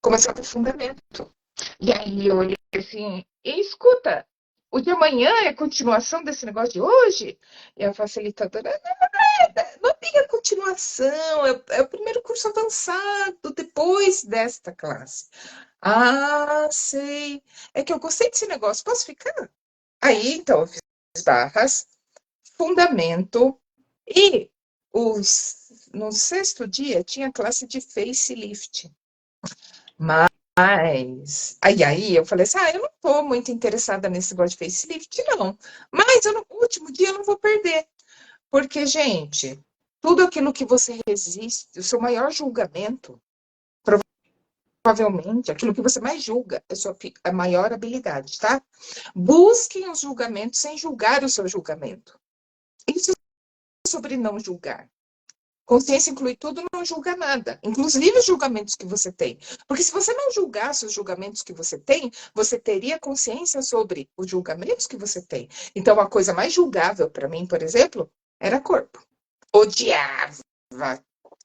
começou com o fundamento. E aí eu olhei assim, e escuta, o de amanhã é continuação desse negócio de hoje? E a facilitadora, não tem a continuação, é o primeiro curso avançado, depois desta classe. Ah, sei. É que eu gostei desse negócio. Posso ficar? Aí, então, eu fiz barras, fundamento e no sexto dia tinha classe de facelift. Mas aí eu falei assim: eu não tô muito interessada nesse negócio de facelift, não. Mas no último dia eu não vou perder. Porque, gente, tudo aquilo que você resiste, o seu maior julgamento, provavelmente, aquilo que você mais julga é a maior habilidade, tá? Busquem os julgamentos sem julgar o seu julgamento. Isso é sobre não julgar. Consciência inclui tudo, não julga nada, inclusive os julgamentos que você tem. Porque se você não julgasse os julgamentos que você tem, você teria consciência sobre os julgamentos que você tem. Então, a coisa mais julgável para mim, por exemplo, era corpo. Odiava.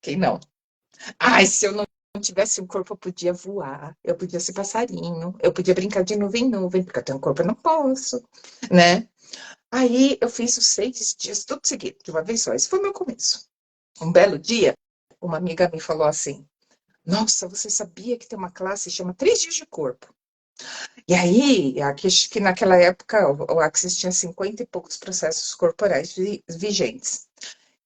Quem não? Ai, se eu não tivesse um corpo, eu podia voar, eu podia ser passarinho, eu podia brincar de nuvem em nuvem, porque eu tenho um corpo, eu não posso, né? Aí eu fiz os 6 dias tudo seguido, de uma vez só. Esse foi o meu começo. Um belo dia, uma amiga me falou assim: Nossa, você sabia que tem uma classe que chama 3 dias de corpo? E aí, aqui, que naquela época o Axis tinha 50 e poucos processos corporais vigentes.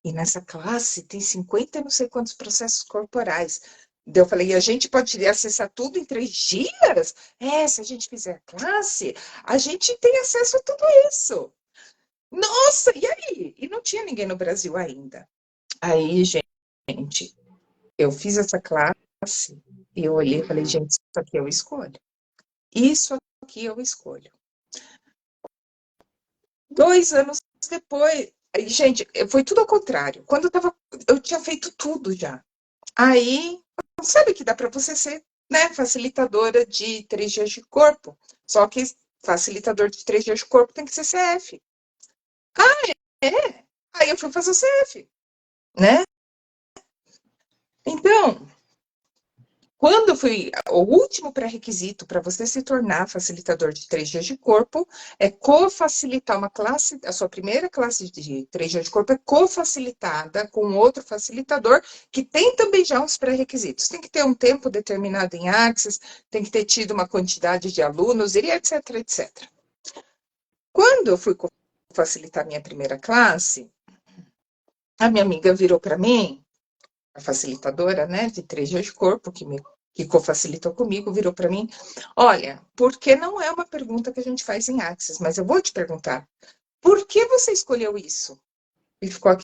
E nessa classe tem 50 e não sei quantos processos corporais. Daí eu falei, e a gente pode acessar tudo em 3 dias? É, se a gente fizer a classe, a gente tem acesso a tudo isso. Nossa, e aí? E não tinha ninguém no Brasil ainda. Aí, gente, eu fiz essa classe e eu olhei e falei, gente, isso aqui eu escolho. Isso aqui eu escolho. 2 anos depois, aí, gente, foi tudo ao contrário. Eu tinha feito tudo já. Aí, sabe que dá para você ser, né, facilitadora de 3 dias de corpo. Só que facilitador de 3 dias de corpo tem que ser CF. É. Aí eu fui fazer o CF, né? Então, quando eu fui, o último pré-requisito para você se tornar facilitador de 3 dias de corpo é co-facilitar uma classe, a sua primeira classe de 3 dias de corpo é co-facilitada com outro facilitador que tem também já uns pré-requisitos. Tem que ter um tempo determinado em Axis, tem que ter tido uma quantidade de alunos, e etc, etc. Quando eu fui facilitar minha primeira classe, a minha amiga virou para mim, a facilitadora, né, de 3 dias de corpo, que co-facilitou comigo, virou para mim, olha, porque não é uma pergunta que a gente faz em Axis, mas eu vou te perguntar, por que você escolheu isso? E ficou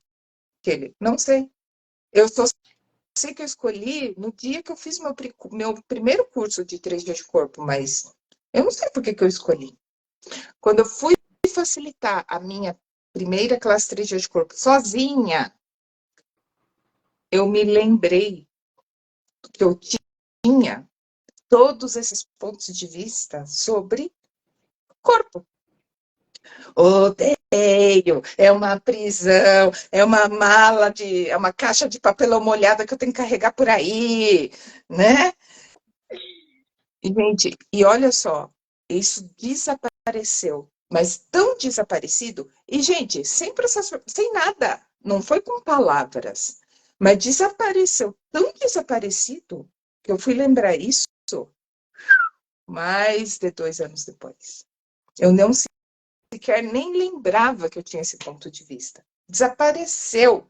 aquele, não sei, eu só sei que eu escolhi no dia que eu fiz meu primeiro curso de 3 dias de corpo, mas eu não sei por que eu escolhi. Quando eu fui facilitar a minha primeira classe 3 dias de corpo sozinha, eu me lembrei que eu tinha todos esses pontos de vista sobre corpo. Odeio, é uma prisão, é uma é uma caixa de papelão molhada que eu tenho que carregar por aí, né? E, gente, e olha só, isso desapareceu, mas tão desaparecido, e, gente, sem processo, sem nada, não foi com palavras, mas desapareceu, tão desaparecido, que eu fui lembrar isso mais de 2 anos depois. Eu não sequer nem lembrava que eu tinha esse ponto de vista. Desapareceu.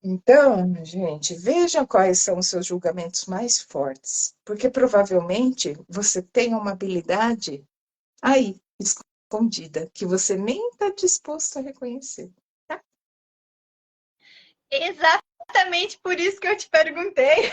Então, gente, veja quais são os seus julgamentos mais fortes, porque provavelmente você tem uma habilidade aí, escondida, que você nem está disposto a reconhecer. Tá? Exatamente por isso que eu te perguntei.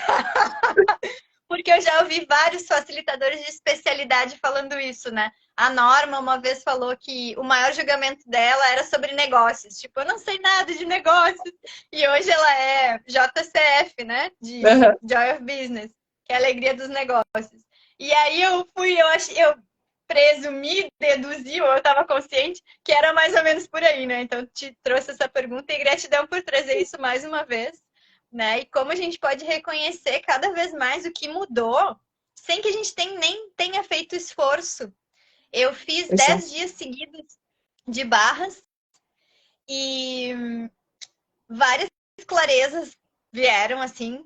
Porque eu já ouvi vários facilitadores de especialidade falando isso, né? A Norma uma vez falou que o maior julgamento dela era sobre negócios. Tipo, eu não sei nada de negócios. E hoje ela é JCF, né? De Uhum. Joy of Business, que é a alegria dos negócios. E aí eu presumi, deduzi, ou eu estava consciente, que era mais ou menos por aí, né? Então, te trouxe essa pergunta e gratidão por trazer isso mais uma vez, né? E como a gente pode reconhecer cada vez mais o que mudou, sem que a gente nem tenha feito esforço. Eu fiz Exato. 10 dias seguidos de barras e várias clarezas vieram assim.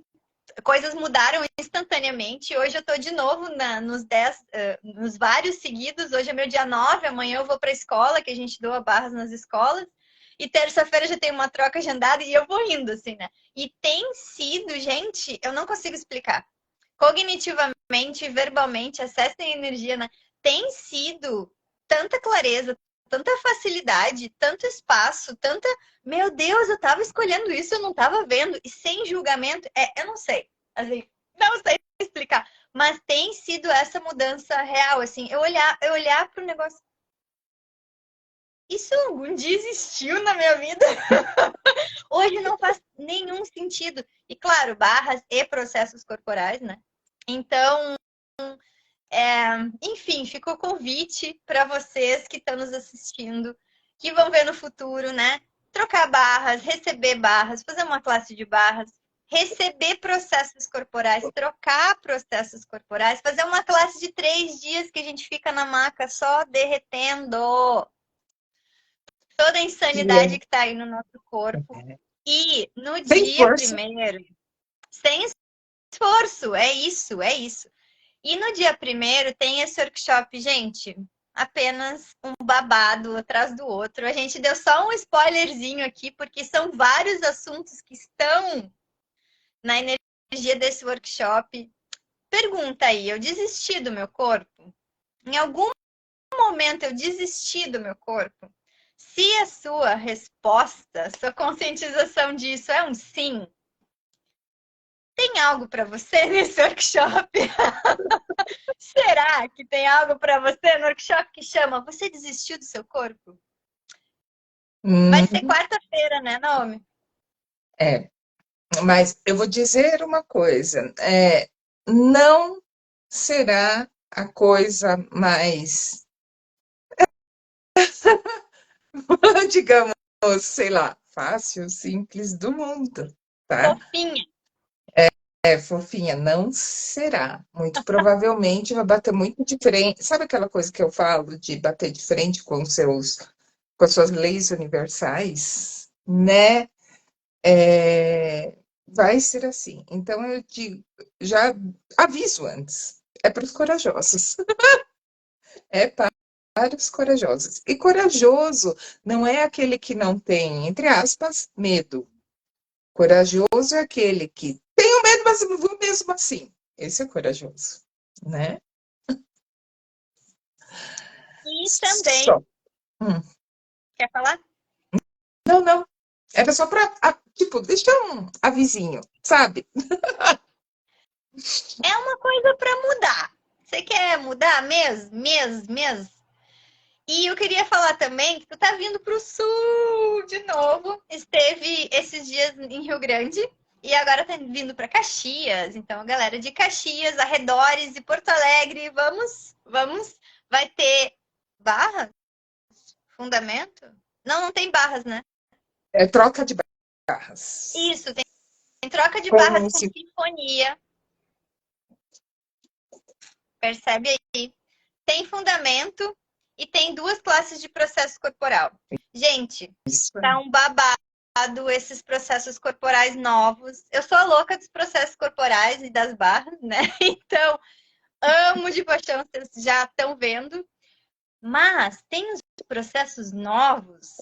coisas mudaram instantaneamente. Hoje eu tô de novo nos 10, nos vários seguidos. Hoje é meu dia 9, amanhã eu vou pra escola, que a gente doa barras nas escolas. E terça-feira já tem uma troca agendada e eu vou indo, assim, né? E tem sido, gente, eu não consigo explicar. Cognitivamente, verbalmente, acessem a energia, né? Tem sido tanta clareza, tanta facilidade, tanto espaço, tanta. Meu Deus, eu tava escolhendo isso, eu não tava vendo, e sem julgamento, eu não sei, assim, não sei explicar, mas tem sido essa mudança real, assim, eu olhar pro negócio. Isso algum dia existiu na minha vida? Hoje não faz nenhum sentido. E claro, barras e processos corporais, né? Então, enfim, fica o convite para vocês que estão nos assistindo, que vão ver no futuro, né? Trocar barras, receber barras, fazer uma classe de barras, receber processos corporais, trocar processos corporais, fazer uma classe de 3 dias que a gente fica na maca só derretendo toda a insanidade que está aí no nosso corpo. E no Sem dia força. primeiro, sem esforço, é isso, é isso. E no dia primeiro tem esse workshop, gente, apenas um babado atrás do outro. A gente deu só um spoilerzinho aqui, porque são vários assuntos que estão na energia desse workshop. Pergunta aí, eu desisti do meu corpo? Em algum momento eu desisti do meu corpo? Se a sua resposta, sua conscientização disso é um sim, tem algo para você nesse workshop? Será que tem algo para você no workshop que chama Você desistiu do seu corpo? Vai ser quarta-feira, né, Naomi? É, mas eu vou dizer uma coisa, não será a coisa mais, digamos, sei lá, fácil, simples do mundo, tá? Fofinha. Fofinha, não será. Muito provavelmente vai bater muito de frente. Sabe aquela coisa que eu falo de bater de frente com as suas leis universais, né? Vai ser assim. Então eu digo, já aviso antes. É para os corajosos. É para os corajosos. E corajoso não é aquele que não tem, entre aspas, medo. Corajoso é aquele que tem o medo, mas vou mesmo assim. Esse é corajoso, né? E também, Só. Hum. quer falar? Não, não. Era só para, tipo, deixar um avisinho, sabe? É uma coisa para mudar. Você quer mudar mesmo? Mesmo, mesmo? E eu queria falar também que tu tá vindo pro sul de novo. Esteve esses dias em Rio Grande e agora tá vindo para Caxias. Então, a galera de Caxias, arredores e Porto Alegre, vamos. Vai ter barras? Fundamento? Não, não tem barras, né? É troca de barras. Isso, tem troca de barras Com com sinfonia. Percebe aí? Tem fundamento e tem 2 classes de processo corporal. Gente, isso. tá um babado esses processos corporais novos. Eu sou a louca dos processos corporais e das barras, né? Então, amo de paixão, vocês já estão vendo. Mas tem os processos novos.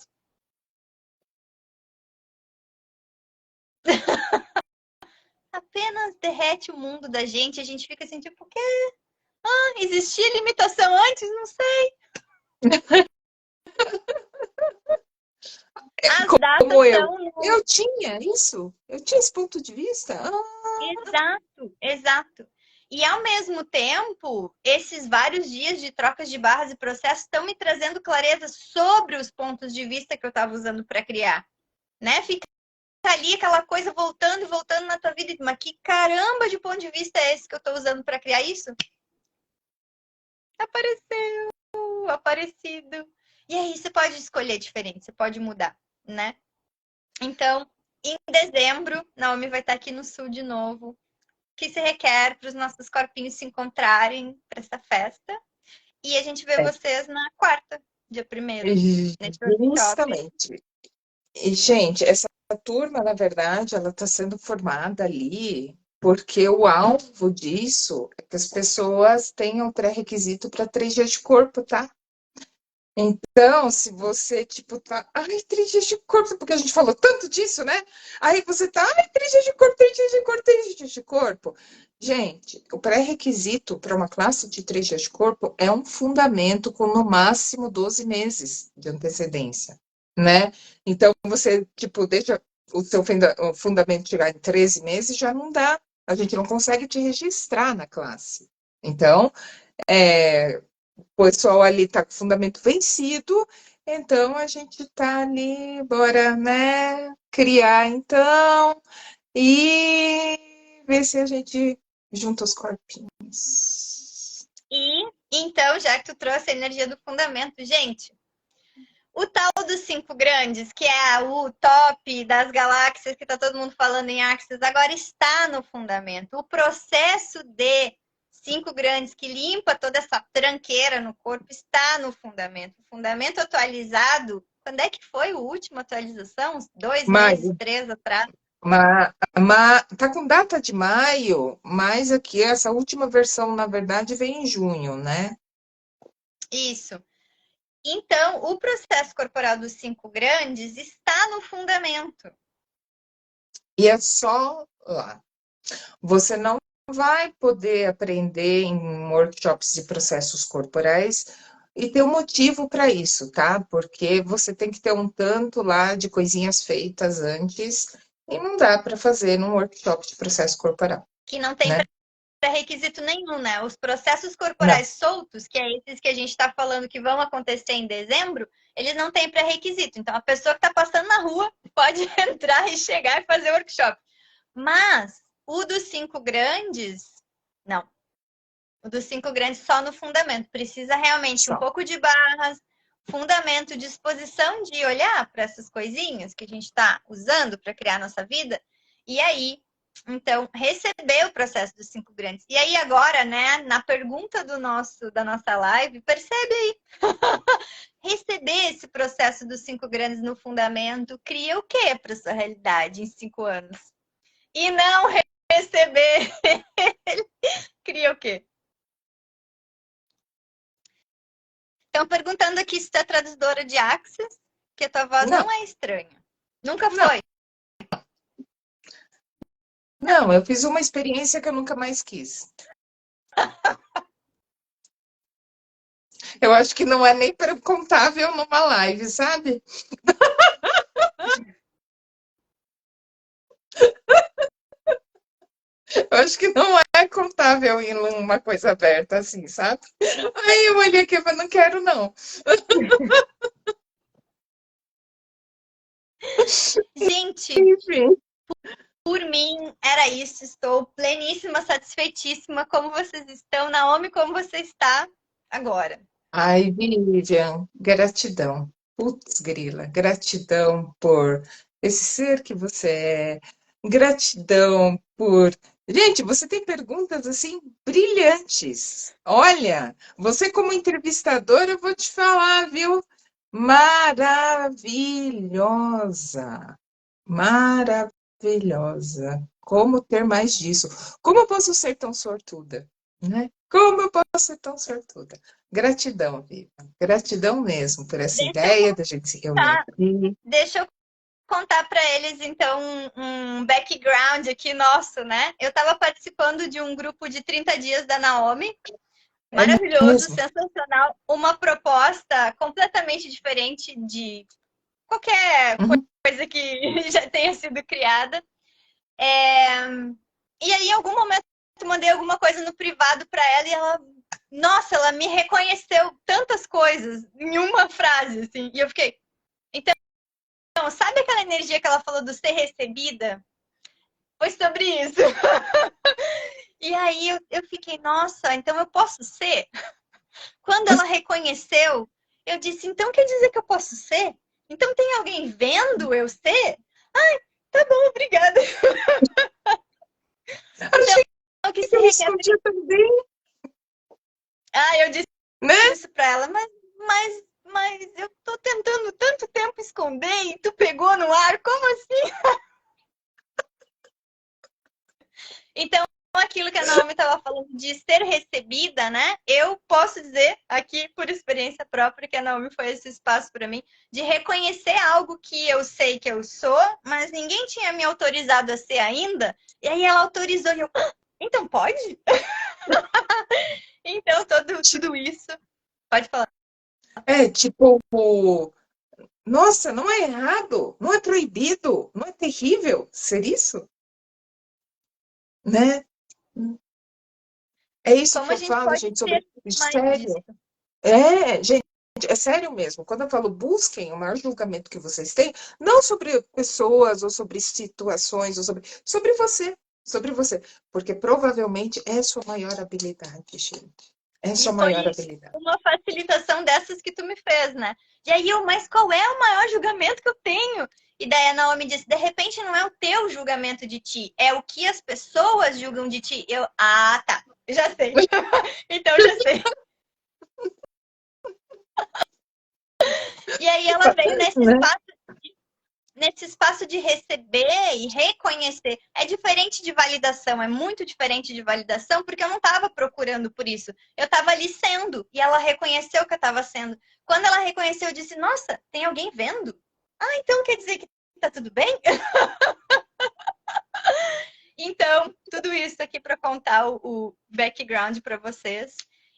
Apenas derrete o mundo da gente. A gente fica assim, tipo, o quê? Existia limitação antes? Não sei. As datas Como eu. estão no. Eu tinha isso. Eu tinha esse ponto de vista. Exato, exato. E ao mesmo tempo, esses vários dias de trocas de barras e processos estão me trazendo clareza sobre os pontos de vista que eu estava usando para criar, né? Fica ali aquela coisa voltando e voltando na tua vida, mas que caramba de ponto de vista é esse que eu estou usando para criar isso? Apareceu, aparecido. E aí você pode escolher diferente, você pode mudar, né? Então, em dezembro, Naomi vai estar aqui no sul de novo. Que se requer para os nossos corpinhos se encontrarem para essa festa. E a gente vê vocês na quarta, dia 1º, nesse workshop. Justamente. E, gente, essa turma, na verdade, ela está sendo formada ali. porque o alvo disso é que as pessoas tenham pré-requisito para 3 dias de corpo, tá? Então, se você, tipo, tá, ai, 3 dias de corpo, porque a gente falou tanto disso, né? Aí você tá, ai, 3 dias de corpo, 3 dias de corpo, 3 dias de corpo. Gente, o pré-requisito para uma classe de 3 dias de corpo é um fundamento com no máximo 12 meses de antecedência, né? Então, você, tipo, deixa o seu o fundamento chegar em 13 meses, já não dá. A gente não consegue te registrar na classe. Então, é, o pessoal ali está com o fundamento vencido, então a gente está ali, bora, né, criar então e ver se a gente junta os corpinhos. E então, já que tu trouxe a energia do fundamento, gente, o tal dos 5 grandes, que é o top das galáxias, que está todo mundo falando em Axis, agora está no fundamento. O processo de 5 grandes que limpa toda essa tranqueira no corpo está no fundamento. O fundamento atualizado, quando é que foi a última atualização? Uns 2 meses, Maio, 3 atrás? tá com data de maio, mas aqui essa última versão, na verdade, vem em junho, né? Isso. Então, o processo corporal dos 5 grandes está no fundamento. E é só lá. Você não vai poder aprender em workshops de processos corporais e ter um motivo para isso, tá? Porque você tem que ter um tanto lá de coisinhas feitas antes e não dá para fazer num workshop de processo corporal, Que não tem né? pré-requisito nenhum, né? Os processos Não, corporais soltos, que é esses que a gente está falando que vão acontecer em dezembro, eles não têm pré-requisito. Então, a pessoa que está passando na rua pode entrar e chegar e fazer workshop. Mas o dos 5 grandes, não. O dos 5 grandes só no fundamento. Precisa realmente um só. pouco de barras, fundamento, disposição de olhar para essas coisinhas que a gente está usando para criar nossa vida. E aí, então, receber o processo dos 5 grandes. E aí, agora, né, na pergunta da nossa live, percebe aí. Receber esse processo dos 5 grandes no fundamento cria o quê para sua realidade em 5 anos? E não receber cria o quê? Estão perguntando aqui se tu é tradutora de Axis, que a tua voz Não, não é estranha. Nunca não, foi. não, eu fiz uma experiência que eu nunca mais quis. Eu acho que não é nem contável numa live, sabe? Eu acho que não é contável em uma coisa aberta assim, sabe? Aí eu olhei aqui e falei, não quero, não. Gente, Enfim. por mim, era isso. Estou pleníssima, satisfeitíssima. Como vocês estão? Naomi, como você está agora? Ai, Vivian, gratidão. Putz, grila, gratidão por esse ser que você é. Gratidão por. Gente, você tem perguntas assim brilhantes. Olha, você como entrevistadora, eu vou te falar, viu? Maravilhosa. Maravilhosa. Como ter mais disso? Como eu posso ser tão sortuda, né? Como eu posso ser tão sortuda? Gratidão, Viva. Gratidão mesmo por essa Deixa eu ideia da gente se reunir contar, aqui. deixa eu contar para eles, então, um background aqui nosso, né? Eu estava participando de um grupo de 30 dias da Naomi. É Maravilhoso, mesmo? sensacional. Uma proposta completamente diferente de qualquer Uhum. coisa que já tenha sido criada. É... E aí, em algum momento, eu mandei alguma coisa no privado para ela e ela, nossa, ela me reconheceu tantas coisas em uma frase, assim. E eu fiquei, então, sabe aquela energia que ela falou do ser recebida? Foi sobre isso. E aí eu fiquei, nossa, então eu posso ser? Quando ela reconheceu, eu disse, então quer dizer que eu posso ser? Então tem alguém vendo eu ser? Ai, tá bom, obrigada. Achei Então, o que que se eu me requer... escondia também, Ah, eu disse né? isso pra ela, mas eu tô tentando tanto tempo esconder e tu pegou no ar, como assim? Então, aquilo que a Naomi estava falando de ser recebida, né? Eu posso dizer aqui, por experiência própria, que a Naomi foi esse espaço para mim de reconhecer algo que eu sei que eu sou, mas ninguém tinha me autorizado a ser ainda. E aí ela autorizou e eu, então pode? Então, tudo isso. Pode falar. Tipo, nossa, não é errado, não é proibido, não é terrível ser isso, né? É isso Como que a eu gente falo, pode gente, sobre ter mais disso? sério. Gente, é sério mesmo. Quando eu falo busquem o maior julgamento que vocês têm, não sobre pessoas ou sobre situações, ou sobre você, sobre você. Porque provavelmente é sua maior habilidade, gente. É E sua maior foi habilidade. uma facilitação dessas que tu me fez, né? E aí eu, mas qual é o maior julgamento que eu tenho? E daí a Naomi disse, de repente não é o teu julgamento de ti, é o que as pessoas julgam de ti. Eu, tá, já sei. Então já sei. E aí ela veio Né? nesse espaço de receber e reconhecer. É diferente de validação, é muito diferente de validação, porque eu não estava procurando por isso. Eu estava ali sendo, e ela reconheceu que eu estava sendo. Quando ela reconheceu, eu disse: Nossa, tem alguém vendo? Ah, então quer dizer que tá tudo bem? Então, tudo isso aqui para contar o background para vocês.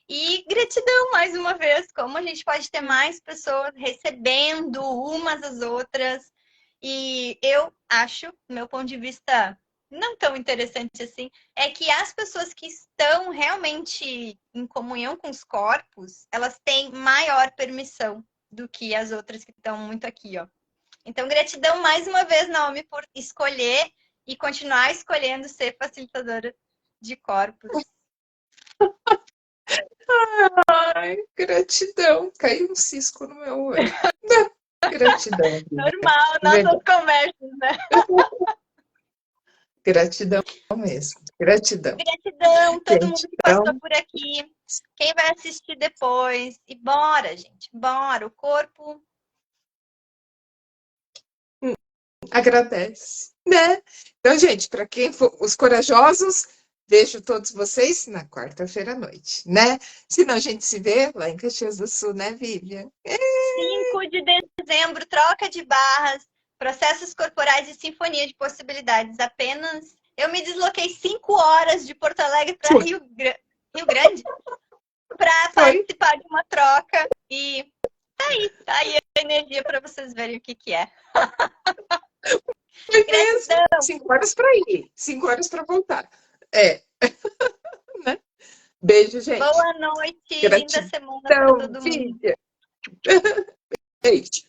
E gratidão mais uma vez, como a gente pode ter mais pessoas recebendo umas às outras. E eu acho, do meu ponto de vista não tão interessante assim, é que as pessoas que estão realmente em comunhão com os corpos, elas têm maior permissão do que as outras que estão muito aqui, ó. Então, gratidão mais uma vez, Naomi, por escolher e continuar escolhendo ser facilitadora de corpos. Ai, gratidão. Caiu um cisco no meu olho. Gratidão, Lívia. Normal, De nossas verdade. conversas, né? Gratidão mesmo. Gratidão. Gratidão, todo Gente, mundo que passou então, por aqui. Quem vai assistir depois. E bora, gente, bora. O corpo. agradece, né? Então, gente, para quem for os corajosos, vejo todos vocês na quarta-feira à noite, né? Se não, a gente se vê lá em Caxias do Sul, né, Vivian? 5 de dezembro, troca de barras, processos corporais e sinfonia de possibilidades. Apenas. Eu me desloquei 5 horas de Porto Alegre para Foi, Rio Grande para foi, participar de uma troca. E tá aí a energia para vocês verem o que, que é. foi mesmo. Gratidão. 5 horas para ir, 5 horas para voltar. É, né? Beijo, gente. Boa noite, linda semana para Gratidão, todo mundo. Vivian. Beijo.